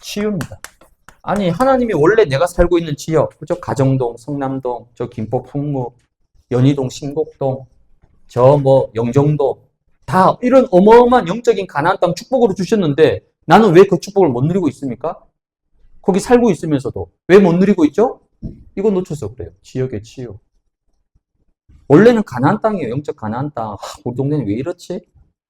Speaker 1: 치유입니다. 아니, 하나님이 원래 내가 살고 있는 지역, 그죠? 가정동, 성남동, 저 김포 풍무, 연희동, 신곡동, 저 영종도, 다 이런 어마어마한 영적인 가나안 땅 축복으로 주셨는데 나는 왜 그 축복을 못 누리고 있습니까? 거기 살고 있으면서도 왜 못 누리고 있죠? 이거 놓쳐서 그래요. 지역의 치유. 원래는 가나안 땅이에요. 영적 가나안 땅. 우리 동네는 왜 이렇지?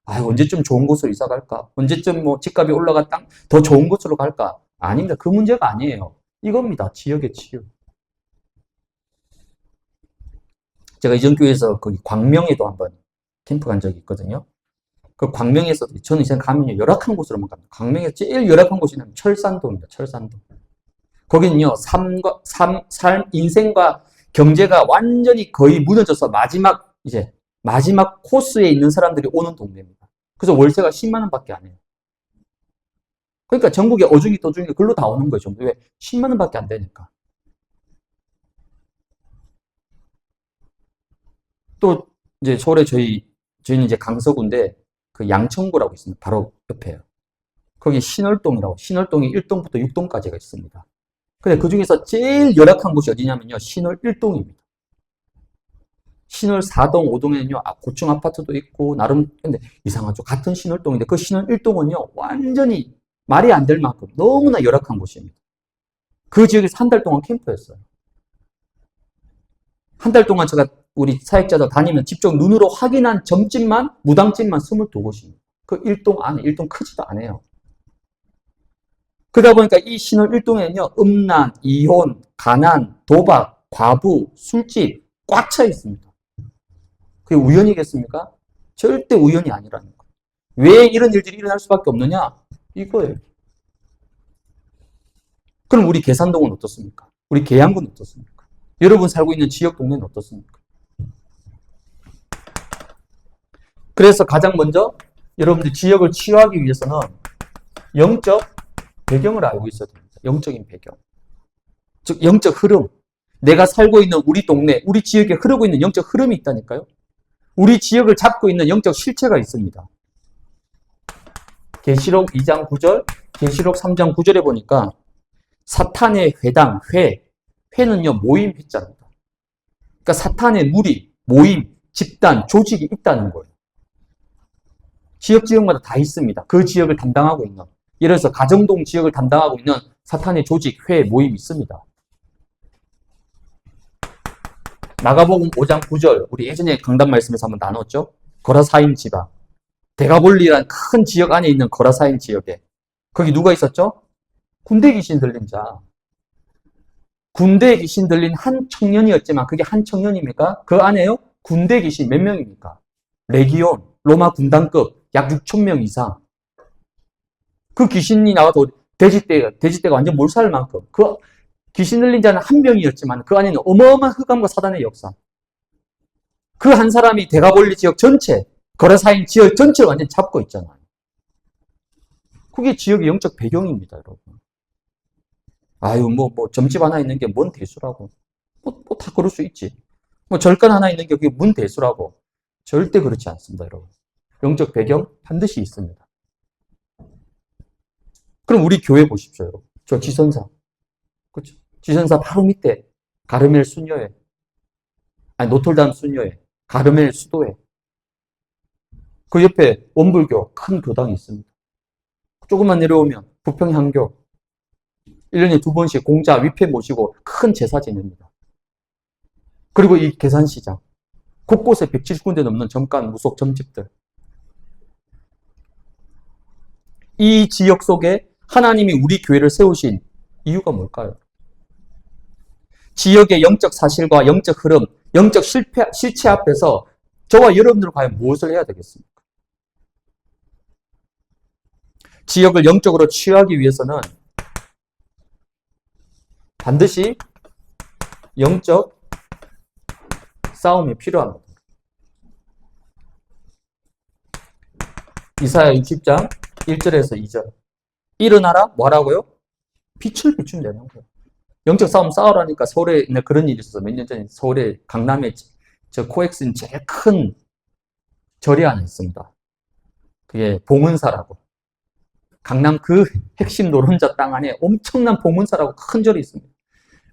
Speaker 1: 언제쯤 좋은 곳으로 이사 갈까? 언제쯤 집값이 올라가 땅 더 좋은 곳으로 갈까? 아닙니다. 그 문제가 아니에요. 이겁니다. 지역의 치유. 제가 이전 교회에서 거기 광명에도 한번 캠프 간 적이 있거든요. 그 광명에서도 저는 이제 가면요, 열악한 곳으로만 갑니다. 광명에서 제일 열악한 곳이 철산도입니다. 철산도. 거기는요, 삶, 인생과 경제가 완전히 거의 무너져서 마지막 코스에 있는 사람들이 오는 동네입니다. 그래서 월세가 10만 원밖에 안 해요. 그러니까 전국에 어중이 떠중이 글로 다 오는 거죠. 왜? 10만 원밖에 안 되니까. 또 이제 서울에 저희는 이제 강서구인데 그 양천구라고 있습니다. 바로 옆에요. 거기 신월동이 1동부터 6동까지가 있습니다. 근데 그 중에서 제일 열악한 곳이 어디냐면요, 신월 1동입니다. 신월 4동, 5동에는요, 고층 아파트도 있고, 근데 이상하죠. 같은 신월동인데, 그 신월 1동은요, 완전히 말이 안 될 만큼 너무나 열악한 곳입니다. 그 지역에서 한 달 동안 캠프였어요. 한 달 동안 제가 우리 사역자들 다니면 직접 눈으로 확인한 무당집만 22곳입니다. 그 1동 안에, 1동 크지도 않아요. 그러다 보니까 이 신월 1동에는요, 음란, 이혼, 가난, 도박, 과부, 술집 꽉 차 있습니다. 그게 우연이겠습니까? 절대 우연이 아니라는 거예요. 왜 이런 일들이 일어날 수밖에 없느냐? 이거예요. 그럼 우리 계산동은 어떻습니까? 우리 계양구는 어떻습니까? 여러분 살고 있는 지역 동네는 어떻습니까? 그래서 가장 먼저 여러분들 지역을 치유하기 위해서는 영적 배경을 알고 있어야 됩니다. 영적인 배경. 즉 영적 흐름. 내가 살고 있는 우리 동네, 우리 지역에 흐르고 있는 영적 흐름이 있다니까요. 우리 지역을 잡고 있는 영적 실체가 있습니다. 계시록 2장 9절, 계시록 3장 9절에 보니까 사탄의 회당, 회는요 모임 회자입니다. 그러니까 사탄의 무리, 모임, 집단, 조직이 있다는 거예요. 지역마다 다 있습니다. 그 지역을 담당하고 있는, 예를 들어서 가정동 지역을 담당하고 있는 사탄의 조직, 회, 모임이 있습니다. 마가복음 5장 9절, 우리 예전에 강단 말씀에서 한번 나눴죠? 거라사임 지방. 데가볼리라는 큰 지역 안에 있는 거라사임 지역에. 거기 누가 있었죠? 군대 귀신 들린 자. 군대 귀신 들린 한 청년이었지만 그게 한 청년입니까? 그 안에요? 군대 귀신 몇 명입니까? 레기온, 로마 군단급 약 6천 명 이상. 그 귀신이 나와도 돼지떼가 완전 몰살 만큼. 그 귀신 들린 자는 한 명이었지만 그 안에는 어마어마한 흑암과 사단의 역사. 그 한 사람이 데가볼리 지역 전체, 거라사임 지역 전체를 완전 잡고 있잖아요. 그게 지역의 영적 배경입니다, 여러분. 점집 하나 있는 게 뭔 대수라고. 다 그럴 수 있지. 절간 하나 있는 게 그게 뭔 대수라고. 절대 그렇지 않습니다, 여러분. 영적 배경 반드시 있습니다. 그럼 우리 교회 보십시오, 여러분. 저 지선사. 그렇죠? 지선사 바로 밑에 가르멜 순녀회. 노틀담 순녀회. 가르멜 수도회. 그 옆에 원불교 큰 교당이 있습니다. 조금만 내려오면 부평향교. 1년에 2번씩 공자 위패 모시고 큰 제사 지냅니다. 그리고 이 계산시장. 곳곳에 170군데 넘는 점간, 무속, 점집들. 이 지역 속에 하나님이 우리 교회를 세우신 이유가 뭘까요? 지역의 영적 사실과 영적 흐름, 영적 실체 앞에서 저와 여러분들은 과연 무엇을 해야 되겠습니까? 지역을 영적으로 치유하기 위해서는 반드시 영적 싸움이 필요합니다. 이사야 60장 1절에서 2절. 일어나라, 뭐라고요? 빛을 비추면 되는 거예요. 영적 싸움 싸우라니까 서울에 그런 일이 있어서 몇 년 전에 서울에 강남에 저 코엑스는 제일 큰 절이 하나 있습니다. 그게 봉은사라고. 강남 그 핵심 노른자 땅 안에 엄청난 봉은사라고 큰 절이 있습니다.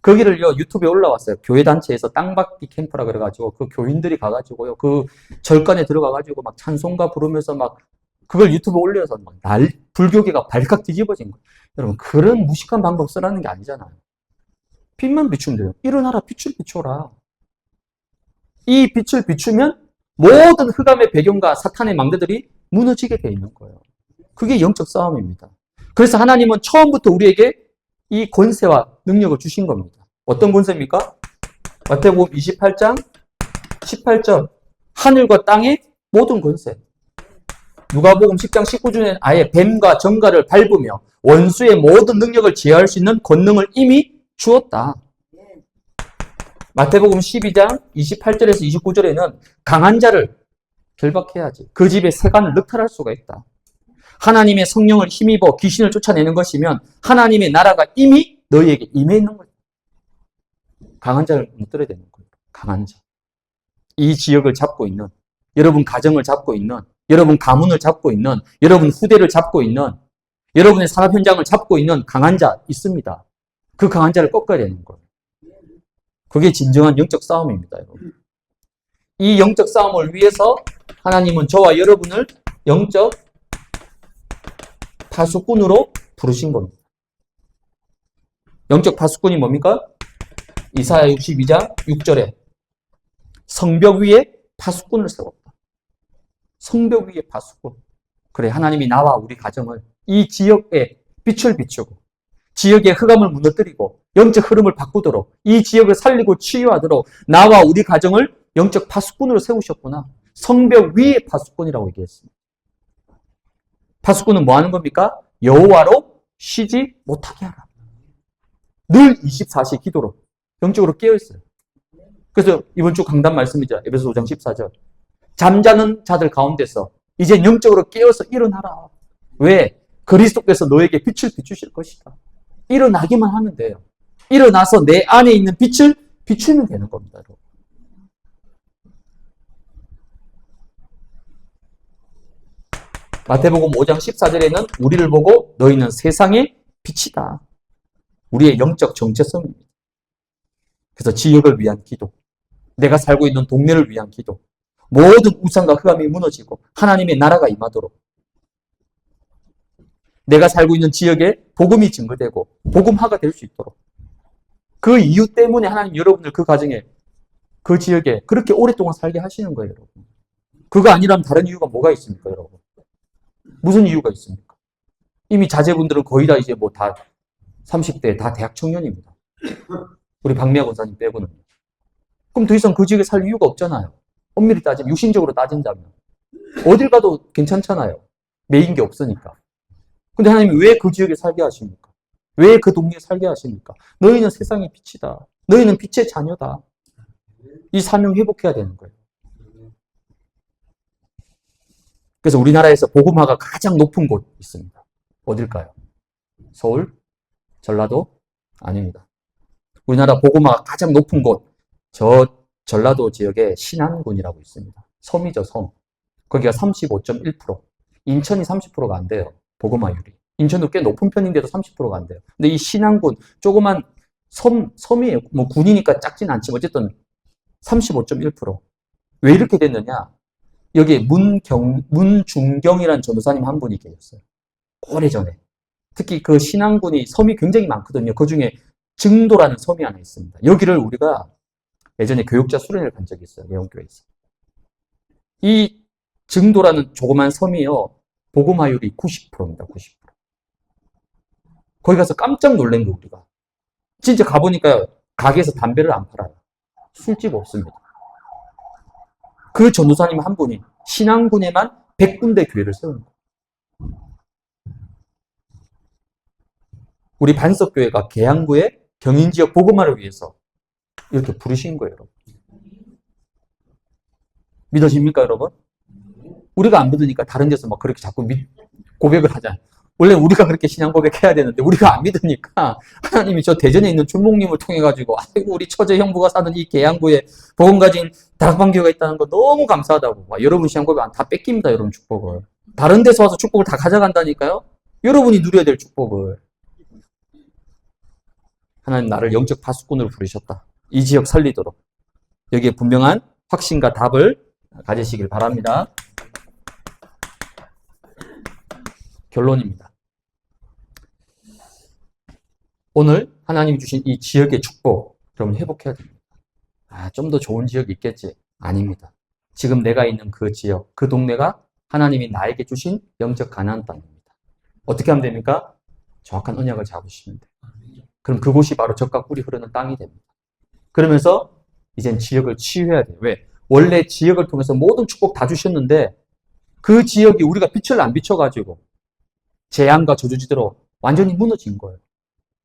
Speaker 1: 거기를요, 유튜브에 올라왔어요. 교회단체에서 땅받기 캠프라 그래가지고, 그 교인들이 가가지고요, 그 절간에 들어가가지고 막 찬송가 부르면서 막, 그걸 유튜브에 올려서 막 불교계가 발칵 뒤집어진 거예요. 여러분, 그런 무식한 방법 쓰라는 게 아니잖아요. 빛만 비추면 돼요. 일어나라, 빛을 비춰라. 이 빛을 비추면 모든 흑암의 배경과 사탄의 망대들이 무너지게 돼 있는 거예요. 그게 영적 싸움입니다. 그래서 하나님은 처음부터 우리에게 이 권세와 능력을 주신 겁니다. 어떤 권세입니까? 마태복음 28장 18절. 하늘과 땅의 모든 권세. 누가복음 10장 19절에는 아예 뱀과 정갈을 밟으며 원수의 모든 능력을 제어할 수 있는 권능을 이미 주었다. 마태복음 12장 28절에서 29절에는 강한 자를 결박해야지. 그 집의 세간을 늑탈할 수가 있다. 하나님의 성령을 힘입어 귀신을 쫓아내는 것이면 하나님의 나라가 이미 너희에게 임해 있는 거예요. 강한 자를 무너뜨려야 되는 거예요. 강한 자. 이 지역을 잡고 있는, 여러분 가정을 잡고 있는, 여러분 가문을 잡고 있는, 여러분 후대를 잡고 있는, 여러분의 산업 현장을 잡고 있는 강한 자 있습니다. 그 강한 자를 꺾어야 되는 거예요. 그게 진정한 영적 싸움입니다, 여러분. 이 영적 싸움을 위해서 하나님은 저와 여러분을 영적 파수꾼으로 부르신 겁니다. 영적 파수꾼이 뭡니까? 이사야 62장 6절에 성벽 위에 파수꾼을 세웠다. 성벽 위에 파수꾼. 그래, 하나님이 나와 우리 가정을 이 지역에 빛을 비추고 지역의 흑암을 무너뜨리고 영적 흐름을 바꾸도록 이 지역을 살리고 치유하도록 나와 우리 가정을 영적 파수꾼으로 세우셨구나. 성벽 위에 파수꾼이라고 얘기했습니다. 파수꾼은 뭐 하는 겁니까? 여호와로 쉬지 못하게 하라. 늘 24시 기도로 영적으로 깨어있어요. 그래서 이번 주 강단 말씀이죠. 에베소 5장 14절. 잠자는 자들 가운데서 이제 영적으로 깨어서 일어나라. 왜? 그리스도께서 너에게 빛을 비추실 것이다. 일어나기만 하면 돼요. 일어나서 내 안에 있는 빛을 비추면 되는 겁니다. 여러분. 마태복음 5장 14절에는 우리를 보고 너희는 세상의 빛이다. 우리의 영적 정체성입니다. 그래서 지역을 위한 기도, 내가 살고 있는 동네를 위한 기도, 모든 우상과 흑암이 무너지고 하나님의 나라가 임하도록 내가 살고 있는 지역에 복음이 증거되고 복음화가 될 수 있도록 그 이유 때문에 하나님 여러분들 그 가정에 그 지역에 그렇게 오랫동안 살게 하시는 거예요. 여러분. 그거 아니라면 다른 이유가 뭐가 있습니까? 여러분. 무슨 이유가 있습니까? 이미 자제분들은 거의 다 이제 뭐 다 30대 다 대학 청년입니다. 우리 박미아 권사님 빼고는. 그럼 더 이상 그 지역에 살 이유가 없잖아요. 엄밀히 따지면, 육신적으로 따진다면. 어딜 가도 괜찮잖아요. 매인 게 없으니까. 근데 하나님이 왜 그 지역에 살게 하십니까? 왜 그 동네에 살게 하십니까? 너희는 세상의 빛이다. 너희는 빛의 자녀다. 이 사명 회복해야 되는 거예요. 그래서 우리나라에서 복음화가 가장 높은 곳 있습니다. 어딜까요? 서울? 전라도? 아닙니다. 우리나라 복음화가 가장 높은 곳, 저 전라도 지역에 신안군이라고 있습니다. 섬이죠, 섬. 거기가 35.1%. 인천이 30%가 안 돼요. 복음화율이. 인천도 꽤 높은 편인데도 30%가 안 돼요. 근데 이 신안군, 조그만 섬이에요. 뭐 군이니까 작진 않지만 어쨌든 35.1%. 왜 이렇게 됐느냐? 여기에 문중경이라는 전도사님 한 분이 계셨어요. 오래전에. 특히 그 신안군이 섬이 굉장히 많거든요. 그 중에 증도라는 섬이 하나 있습니다. 여기를 우리가 예전에 교육자 수련회를 간 적이 있어요. 예원교회에서. 이 증도라는 조그만 섬이요. 복음화율이 90%입니다. 90%. 거기 가서 깜짝 놀란 거 우리가. 진짜 가보니까 가게에서 담배를 안 팔아요. 술집 없습니다. 그 전도사님 한 분이 신앙군에만 100군데 교회를 세우는 거예요. 우리 반석교회가 계양구의 경인지역 복음화를 위해서 이렇게 부르신 거예요, 여러분. 믿으십니까, 여러분? 우리가 안 믿으니까 다른 데서 막 그렇게 자꾸 고백을 하잖아요. 원래 우리가 그렇게 신앙 고백해야 되는데 우리가 안 믿으니까 하나님이 저 대전에 있는 준목님을 통해 가지고 아이고 우리 처제 형부가 사는 이 계양구에 복음 가진 다락방교회가 있다는 거 너무 감사하다고. 막 여러분 신앙 고백 다 뺏깁니다, 여러분 축복을. 다른 데서 와서 축복을 다 가져간다니까요. 여러분이 누려야 될 축복을. 하나님 나를 영적 파수꾼으로 부르셨다. 이 지역 살리도록. 여기에 분명한 확신과 답을 가지시길 바랍니다. 결론입니다. 오늘 하나님이 주신 이 지역의 축복, 여러분 회복해야 됩니다. 좀 더 좋은 지역이 있겠지? 아닙니다. 지금 내가 있는 그 지역, 그 동네가 하나님이 나에게 주신 영적 가나안 땅입니다. 어떻게 하면 됩니까? 정확한 언약을 잡으시면 돼요. 그럼 그곳이 바로 젖과 꿀이 흐르는 땅이 됩니다. 그러면서 이젠 지역을 치유해야 돼요. 왜? 원래 지역을 통해서 모든 축복 다 주셨는데 그 지역이 우리가 빛을 안 비춰가지고 재앙과 저주지대로 완전히 무너진 거예요.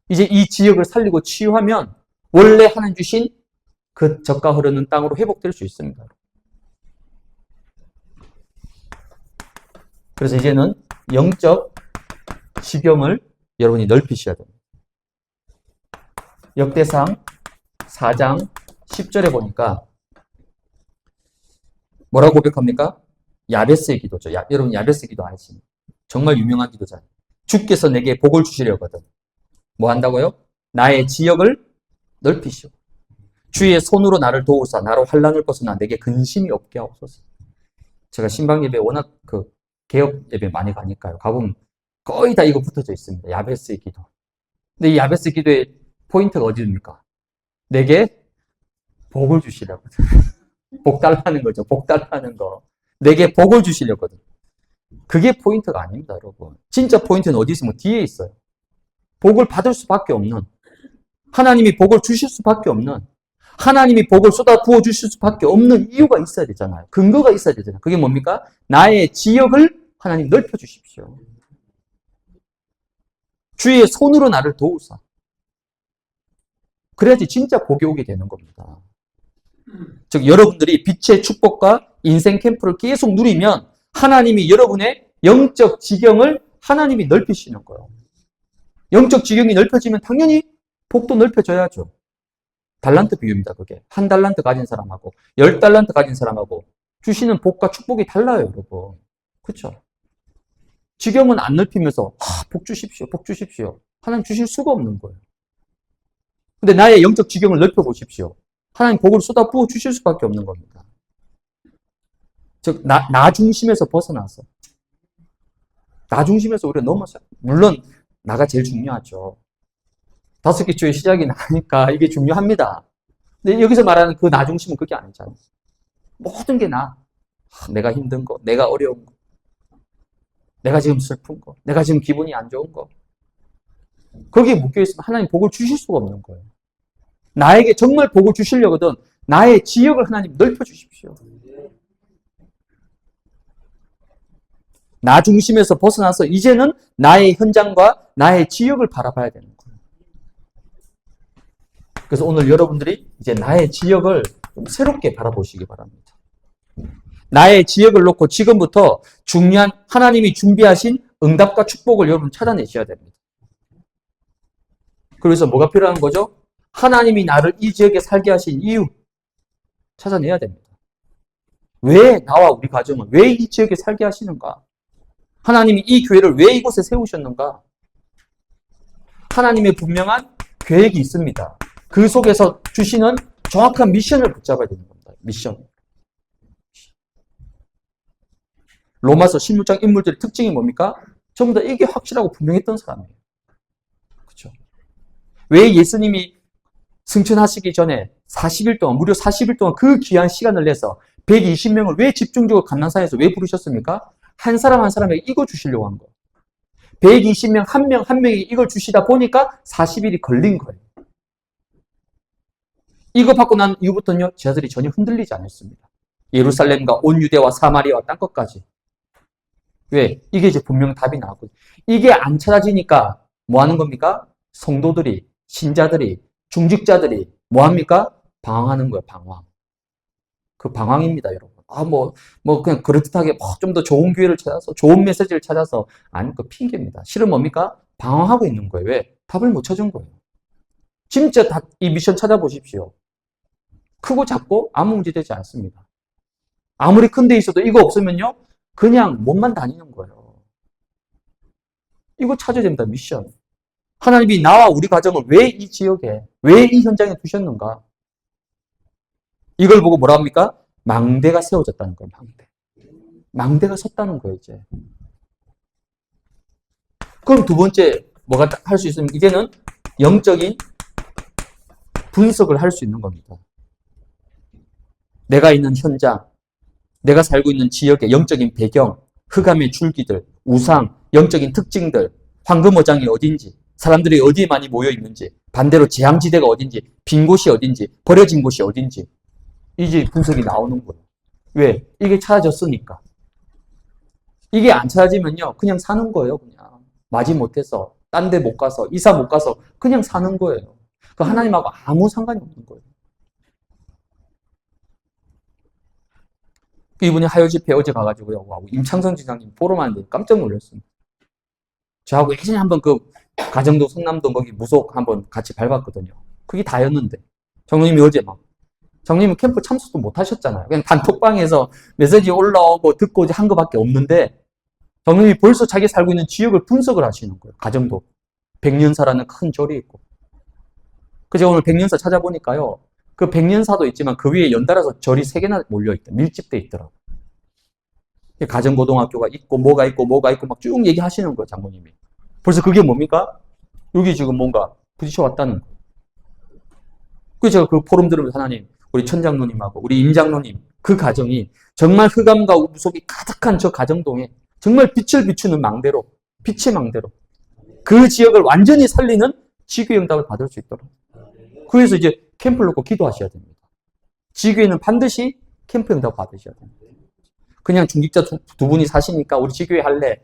Speaker 1: 이제 이 지역을 살리고 치유하면 원래 하나님 주신 그 젖과 흐르는 땅으로 회복될 수 있습니다. 그래서 이제는 영적 지경을 여러분이 넓히셔야 됩니다. 역대상 4장 10절에 보니까 뭐라고 고백합니까? 야베스의 기도죠. 여러분 야베스 기도 아시죠? 정말 유명한 기도잖아요. 주께서 내게 복을 주시려거든. 뭐 한다고요? 나의 지역을 넓히시오. 주의 손으로 나를 도우사 나로 환난을 벗어나 내게 근심이 없게 하옵소서. 제가 신방 예배 워낙 개업 예배 많이 가니까요. 가보면 거의 다 이거 붙어져 있습니다. 야베스의 기도. 근데 이 야베스 기도의 포인트가 어디입니까? 내게 복을 주시려거든. 복 달라는 거죠. 복 달라는 거. 내게 복을 주시려거든. 그게 포인트가 아닙니다, 여러분. 진짜 포인트는 어디 있으면 뒤에 있어요. 복을 받을 수밖에 없는, 하나님이 복을 주실 수밖에 없는, 하나님이 복을 쏟아 부어 주실 수밖에 없는 이유가 있어야 되잖아요. 근거가 있어야 되잖아요. 그게 뭡니까? 나의 지역을 하나님 넓혀 주십시오. 주의 손으로 나를 도우사. 그래야지 진짜 복이 오게 되는 겁니다. 즉 여러분들이 빛의 축복과 인생 캠프를 계속 누리면 하나님이 여러분의 영적 지경을 하나님이 넓히시는 거예요. 영적 지경이 넓혀지면 당연히 복도 넓혀져야죠. 달란트 비유입니다, 그게. 1달란트 가진 사람하고 10달란트 가진 사람하고 주시는 복과 축복이 달라요, 여러분. 그렇죠? 지경은 안 넓히면서 복 주십시오, 복 주십시오. 하나님 주실 수가 없는 거예요. 근데 나의 영적 지경을 넓혀보십시오. 하나님 복을 쏟아 부어 주실 수밖에 없는 겁니다. 즉, 나 중심에서 벗어나서. 나 중심에서 우리가 넘어서. 물론, 나가 제일 중요하죠. 5개 주의 시작이 나니까 이게 중요합니다. 근데 여기서 말하는 그 나 중심은 그게 아니잖아요. 모든 게 나. 내가 힘든 거, 내가 어려운 거, 내가 지금 슬픈 거, 내가 지금 기분이 안 좋은 거. 거기에 묶여있으면 하나님 복을 주실 수가 없는 거예요. 나에게 정말 복을 주시려거든 나의 지역을 하나님 넓혀주십시오. 나 중심에서 벗어나서 이제는 나의 현장과 나의 지역을 바라봐야 되는 거예요. 그래서 오늘 여러분들이 이제 나의 지역을 좀 새롭게 바라보시기 바랍니다. 나의 지역을 놓고 지금부터 중요한 하나님이 준비하신 응답과 축복을 여러분 찾아내셔야 됩니다. 그래서 뭐가 필요한 거죠? 하나님이 나를 이 지역에 살게 하신 이유 찾아내야 됩니다. 왜 나와 우리 가정을 왜 이 지역에 살게 하시는가? 하나님이 이 교회를 왜 이곳에 세우셨는가? 하나님의 분명한 계획이 있습니다. 그 속에서 주시는 정확한 미션을 붙잡아야 되는 겁니다. 미션. 로마서 16장 인물들의 특징이 뭡니까? 전부 다 이게 확실하고 분명했던 사람이에요. 그렇죠? 왜 예수님이 승천하시기 전에 40일 동안, 무려 40일 동안 그 귀한 시간을 내서 120명을 왜 집중적으로 감난산에서 왜 부르셨습니까? 한 사람 한 사람에게 이거 주시려고 한 거예요. 120명, 한 명 한 명에게 이걸 주시다 보니까 40일이 걸린 거예요. 이거 받고 난 이후부터는요, 제 아들이 전혀 흔들리지 않았습니다. 예루살렘과 온 유대와 사마리아와 땅끝까지. 왜? 이게 이제 분명 답이 나왔거든요. 이게 안 찾아지니까 뭐 하는 겁니까? 성도들이, 신자들이, 중직자들이 뭐 합니까? 방황하는 거예요, 방황. 그 방황입니다, 여러분. 그냥 그럴듯하게 좀 더 좋은 기회를 찾아서, 좋은 메시지를 찾아서, 아니, 그 핑계입니다. 실은 뭡니까? 방황하고 있는 거예요. 왜? 답을 못 찾은 거예요. 진짜 이 미션 찾아보십시오. 크고 작고 아무 문제 되지 않습니다. 아무리 큰 데 있어도 이거 없으면요, 그냥 몸만 다니는 거예요. 이거 찾아야 됩니다, 미션. 하나님이 나와 우리 가정을 왜 이 지역에, 왜 이 현장에 두셨는가? 이걸 보고 뭐라 합니까? 망대가 세워졌다는 거예요, 망대. 망대가 섰다는 거예요, 이제. 그럼 두 번째, 뭐가 할 수 있으면, 이제는 영적인 분석을 할 수 있는 겁니다. 내가 있는 현장, 내가 살고 있는 지역의 영적인 배경, 흑암의 줄기들, 우상, 영적인 특징들, 황금어장이 어딘지, 사람들이 어디에 많이 모여 있는지, 반대로 재앙지대가 어딘지, 빈 곳이 어딘지, 버려진 곳이 어딘지, 이제 분석이 나오는 거예요. 왜? 이게 찾아졌으니까. 이게 안 찾아지면요, 그냥 사는 거예요, 그냥. 마지못해서, 딴 데 못 가서, 이사 못 가서, 그냥 사는 거예요. 그 하나님하고 아무 상관이 없는 거예요. 이분이 하요 집회 어제 가가지고요, 와, 임창성 지사님 포럼하는데 깜짝 놀랐습니다. 저하고 예전에 한번 그 가정도 성남동 거기 무속 한번 같이 밟았거든요. 그게 다였는데. 정님이 어제 정님은 캠프 참석도 못 하셨잖아요. 그냥 단톡방에서 메시지 올라오고 듣고 한 거밖에 없는데, 정님이 벌써 자기 살고 있는 지역을 분석을 하시는 거예요. 가정도. 백년사라는 큰 절이 있고. 그래서 오늘 백년사 찾아보니까요, 그 백년사도 있지만 그 위에 연달아서 절이 3개나 몰려있다. 밀집돼 있더라고요. 가정고등학교가 있고, 뭐가 있고, 막 쭉 얘기하시는 거예요, 장모님이. 벌써 그게 뭡니까? 여기 지금 뭔가 부딪혀 왔다는 거예요. 그래서 제가 그 포럼 들으면서 하나님, 우리 천장로님하고 우리 임장로님, 그 가정이 정말 흑암과 무속이 가득한 저 가정동에 정말 빛을 비추는 망대로, 빛의 망대로 그 지역을 완전히 살리는 지교의 응답을 받을 수 있도록. 그래서 이제 캠프를 놓고 기도하셔야 됩니다. 지교회는 반드시 캠프 응답 받으셔야 됩니다. 그냥 중직자 두 분이 사시니까 우리 지교회 할래.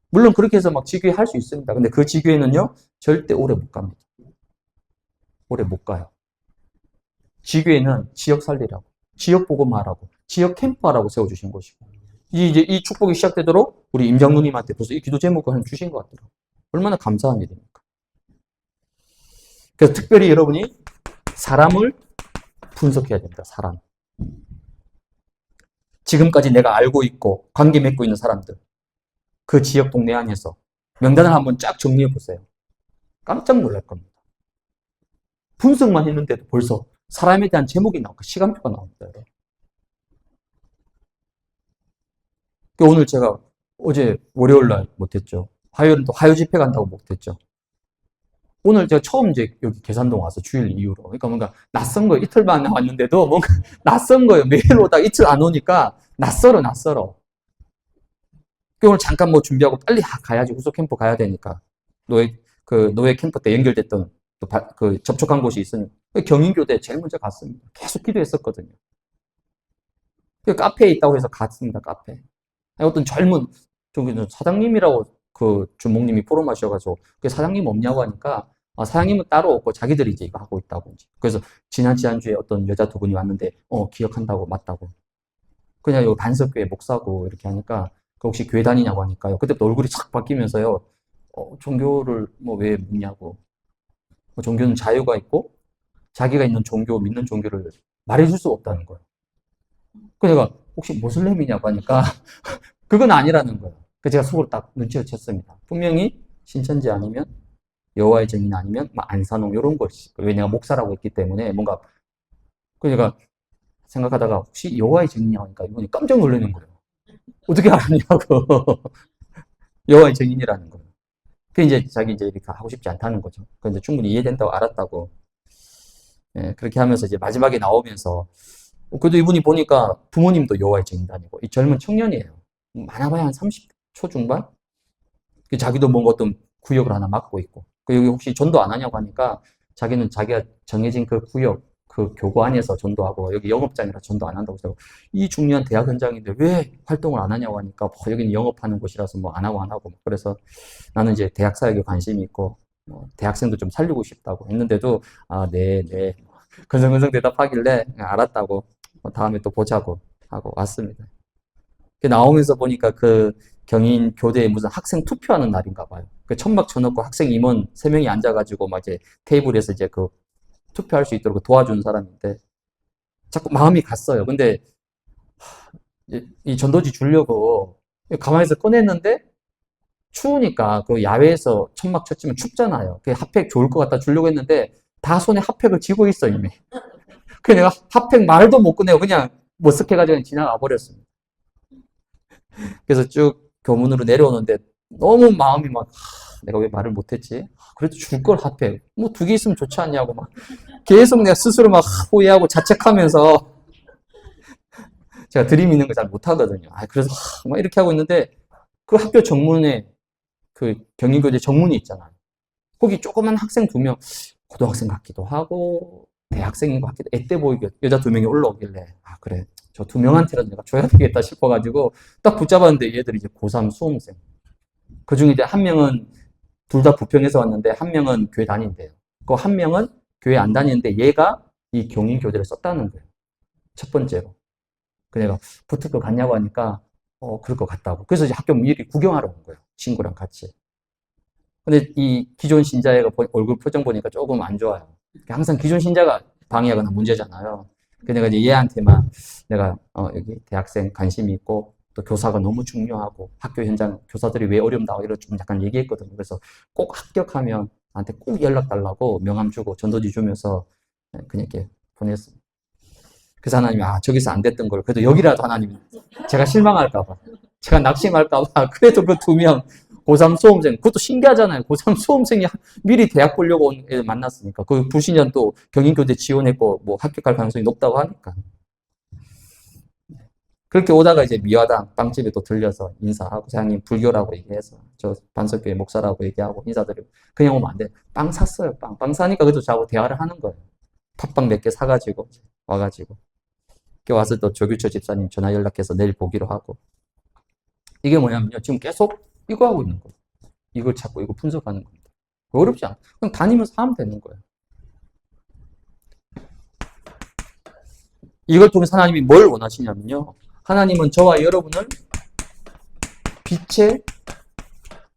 Speaker 1: 물론 그렇게 해서 막 지교회 할 수 있습니다. 근데 그 지교회는요, 절대 오래 못 갑니다. 오래 못 가요. 지교회는 지역 살리라고, 지역 복음화라고, 지역 캠프하라고 세워주신 것이고, 이제 이 축복이 시작되도록 우리 임장로님한테 벌써 이 기도 제목을 하나 주신 것 같더라고요. 얼마나 감사한 일입니까? 그래서 특별히 여러분이 사람을 분석해야 됩니다. 사람. 지금까지 내가 알고 있고 관계 맺고 있는 사람들, 그 지역 동네 안에서 명단을 한번 쫙 정리해 보세요. 깜짝 놀랄 겁니다. 분석만 했는데도 벌써 사람에 대한 제목이 나오고 시간표가 나옵니다. 오늘 제가 어제 월요일날 못했죠. 화요일은 또 화요 집회 간다고 못했죠. 오늘 제가 처음 이제 여기 계산동 와서 주일 이후로. 그러니까 뭔가 낯선 거예요. 이틀만 나왔는데도 뭔가 낯선 거예요. 매일 오다가 이틀 안 오니까 낯설어. 오늘 잠깐 뭐 준비하고 빨리 가야지. 후속 캠프 가야 되니까. 노예 캠프 때 연결됐던 그 접촉한 곳이 있으니 경인교대 제일 먼저 갔습니다. 계속 기도했었거든요. 카페에 있다고 해서 갔습니다. 카페. 어떤 젊은 저기는 사장님이라고 그 주목님이 포럼하셔가지고 사장님 없냐고 하니까 사장님은 따로 없고 자기들이 이제 이거 하고 있다고. 그래서 지난주에 어떤 여자 두 분이 왔는데 기억한다고 맞다고. 그냥 요 반석교회 목사고 이렇게 하니까 혹시 교회 다니냐고 하니까요. 그때부터 얼굴이 싹 바뀌면서요. 종교를 뭐 왜 묻냐고. 종교는 자유가 있고 자기가 있는 종교, 믿는 종교를 말해줄 수 없다는 거예요. 그래서 내가 혹시 모슬렘이냐고 하니까 그건 아니라는 거예요. 그래서 제가 속으로 딱 눈치를 챘습니다. 분명히 신천지 아니면 여호와의 증인 아니면 안산홍 이런 것이. 왜냐면 목사라고 했기 때문에 뭔가. 그러니까 생각하다가 혹시 여호와의 증인이냐고 하니까 이분이 깜짝 놀라는 거예요. 어떻게 알았냐고. 여호와의 증인이라는 거예요. 그 이제 자기 이제 이렇게 하고 싶지 않다는 거죠. 그 이제 충분히 이해된다고 알았다고. 예, 그렇게 하면서 이제 마지막에 나오면서 그래도 이분이 보니까 부모님도 여호와의 증인 다니고 이 젊은 청년이에요. 많아봐야 한 30초 중반? 자기도 뭔가 어떤 구역을 하나 맡고 있고. 여기 혹시 전도 안 하냐고 하니까 자기는 자기가 정해진 그 구역, 그 교관에서 전도하고 여기 영업장이라 전도 안 한다고 해서 이 중요한 대학 현장인데 왜 활동을 안 하냐고 하니까 뭐 여기는 영업하는 곳이라서 뭐 안 하고 그래서 나는 이제 대학 사역에 관심이 있고 뭐 대학생도 좀 살리고 싶다고 했는데도 네 근성근성 대답하길래 알았다고 다음에 또 보자고 하고 왔습니다. 나오면서 보니까 그 경인 교대에 무슨 학생 투표하는 날인가 봐요. 그 천막 쳐놓고 학생 임원 3명이 앉아가지고 막 이제 테이블에서 이제 그 투표할 수 있도록 도와주는 사람인데 자꾸 마음이 갔어요. 근데 이 전도지 주려고 가만히서 꺼냈는데 추우니까 그 야외에서 천막 쳤지만 춥잖아요. 그 핫팩 좋을 것 같다 주려고 했는데 다 손에 핫팩을 쥐고 있어 이미. 그래서 내가 핫팩 말도 못 꺼내고 그냥 머쓱해가지고 지나가 버렸습니다. 그래서 쭉 교문으로 내려오는데 너무 마음이 막 내가 왜 말을 못했지? 그래도 줄 걸 핫팩 뭐 2개 있으면 좋지 않냐고 막 계속 내가 스스로 막 후회하고 자책하면서 제가 드림 있는 거 잘 못하거든요. 그래서 막 이렇게 하고 있는데 그 학교 정문에 그 경인교대 정문이 있잖아요. 거기 조그만 학생 2명, 고등학생 같기도 하고 대학생인 것 같기도 애때 보이게 여자 2명이 올라오길래 그래 저 2명한테라도 내가 줘야 되겠다 싶어가지고 딱 붙잡았는데 얘들이 이제 고3 수험생. 그 중에 이제 한 명은 둘 다 부평에서 왔는데 한 명은 교회 다닌대요. 그 한 명은 교회 안 다니는데 얘가 이 경인교대를 썼다는 거예요. 첫 번째로. 그 내가 붙을 것 같냐고 하니까 그럴 것 같다고. 그래서 이제 학교 미리 구경하러 온 거예요. 친구랑 같이. 근데 이 기존 신자애가 얼굴 표정 보니까 조금 안 좋아요. 항상 기존 신자가 방해하거나 문제잖아요. 그래서 내가 이제 얘한테만 내가 여기 대학생 관심이 있고 또 교사가 너무 중요하고 학교 현장 교사들이 왜 어렵다고 이런 좀 약간 얘기했거든요. 그래서 꼭 합격하면 나한테 꼭 연락 달라고 명함 주고 전도지 주면서 그냥 이렇게 보냈습니다. 그래서 하나님이 저기서 안 됐던 걸 그래도 여기라도 하나님이 제가 실망할까봐 제가 낙심할까봐 그래도 그 2명 고3 수험생 그것도 신기하잖아요. 고3 수험생이 미리 대학 보려고 온 애를 만났으니까 그 부신년 또 경인교대 지원했고 뭐 합격할 가능성이 높다고 하니까 그렇게 오다가 이제 미화당 빵집에 또 들려서 인사하고 사장님 불교라고 얘기해서 저 반석교회 목사라고 얘기하고 인사드리고 그냥 오면 안 돼. 빵 샀어요. 빵 사니까 그래도 저하고 대화를 하는 거예요. 팥빵 몇 개 사가지고 와가지고 와서 또 조규철 집사님 전화 연락해서 내일 보기로 하고 이게 뭐냐면요. 지금 계속 이거 하고 있는 거예요. 이걸 찾고 이거 분석하는 겁니다. 어렵지 않아. 그냥 다니면서 하면 되는 거예요. 이걸 통해서 하나님이 뭘 원하시냐면요. 하나님은 저와 여러분을 빛의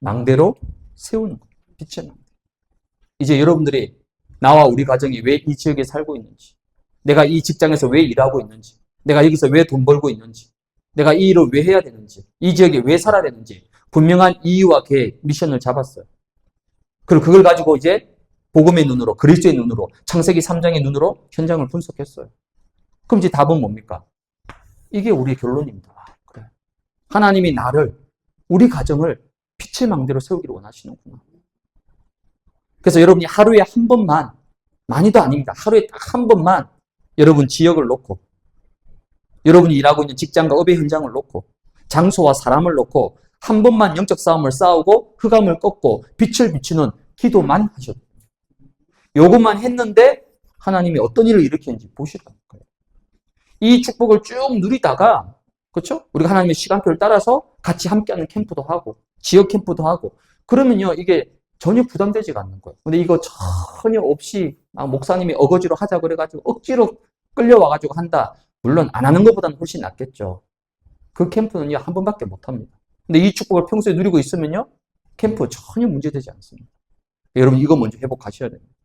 Speaker 1: 망대로 세우는 거예요. 빛의 망대. 이제 여러분들이 나와 우리 가정이 왜 이 지역에 살고 있는지, 내가 이 직장에서 왜 일하고 있는지, 내가 여기서 왜 돈 벌고 있는지, 내가 이 일을 왜 해야 되는지, 이 지역에 왜 살아야 되는지 분명한 이유와 계획, 미션을 잡았어요. 그리고 그걸 가지고 이제 복음의 눈으로, 그리스도의 눈으로, 창세기 3장의 눈으로 현장을 분석했어요. 그럼 이제 답은 뭡니까? 이게 우리의 결론입니다. 그래. 하나님이 나를, 우리 가정을 빛의 망대로 세우기를 원하시는구나. 그래서 여러분이 하루에 한 번만, 많이도 아닙니다. 하루에 딱 한 번만 여러분 지역을 놓고, 여러분이 일하고 있는 직장과 업의 현장을 놓고, 장소와 사람을 놓고 한 번만 영적 싸움을 싸우고 흑암을 꺾고 빛을 비추는 기도만 하셔도 돼요. 요것만 했는데 하나님이 어떤 일을 일으키는지 보시라는 거예요. 이 축복을 쭉 누리다가 그렇죠? 우리가 하나님의 시간표를 따라서 같이 함께하는 캠프도 하고 지역 캠프도 하고 그러면요 이게 전혀 부담되지가 않는 거예요. 근데 이거 전혀 없이 목사님이 어거지로 하자 그래가지고 억지로 끌려와가지고 한다. 물론 안 하는 것보다는 훨씬 낫겠죠. 그 캠프는요 한 번밖에 못 합니다. 근데 이 축복을 평소에 누리고 있으면요 캠프 전혀 문제되지 않습니다. 여러분 이거 먼저 회복하셔야 됩니다.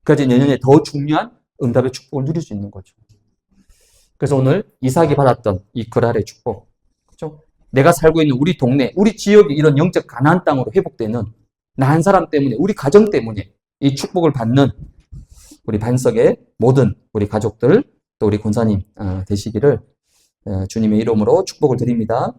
Speaker 1: 그래야지 내년에 더 중요한 응답의 축복을 누릴 수 있는 거죠. 그래서 오늘 이삭이 받았던 이 그랄의 축복, 그렇죠? 내가 살고 있는 우리 동네, 우리 지역이 이런 영적 가나안 땅으로 회복되는 나 한 사람 때문에, 우리 가정 때문에 이 축복을 받는 우리 반석의 모든 우리 가족들, 또 우리 권사님 되시기를 주님의 이름으로 축복을 드립니다.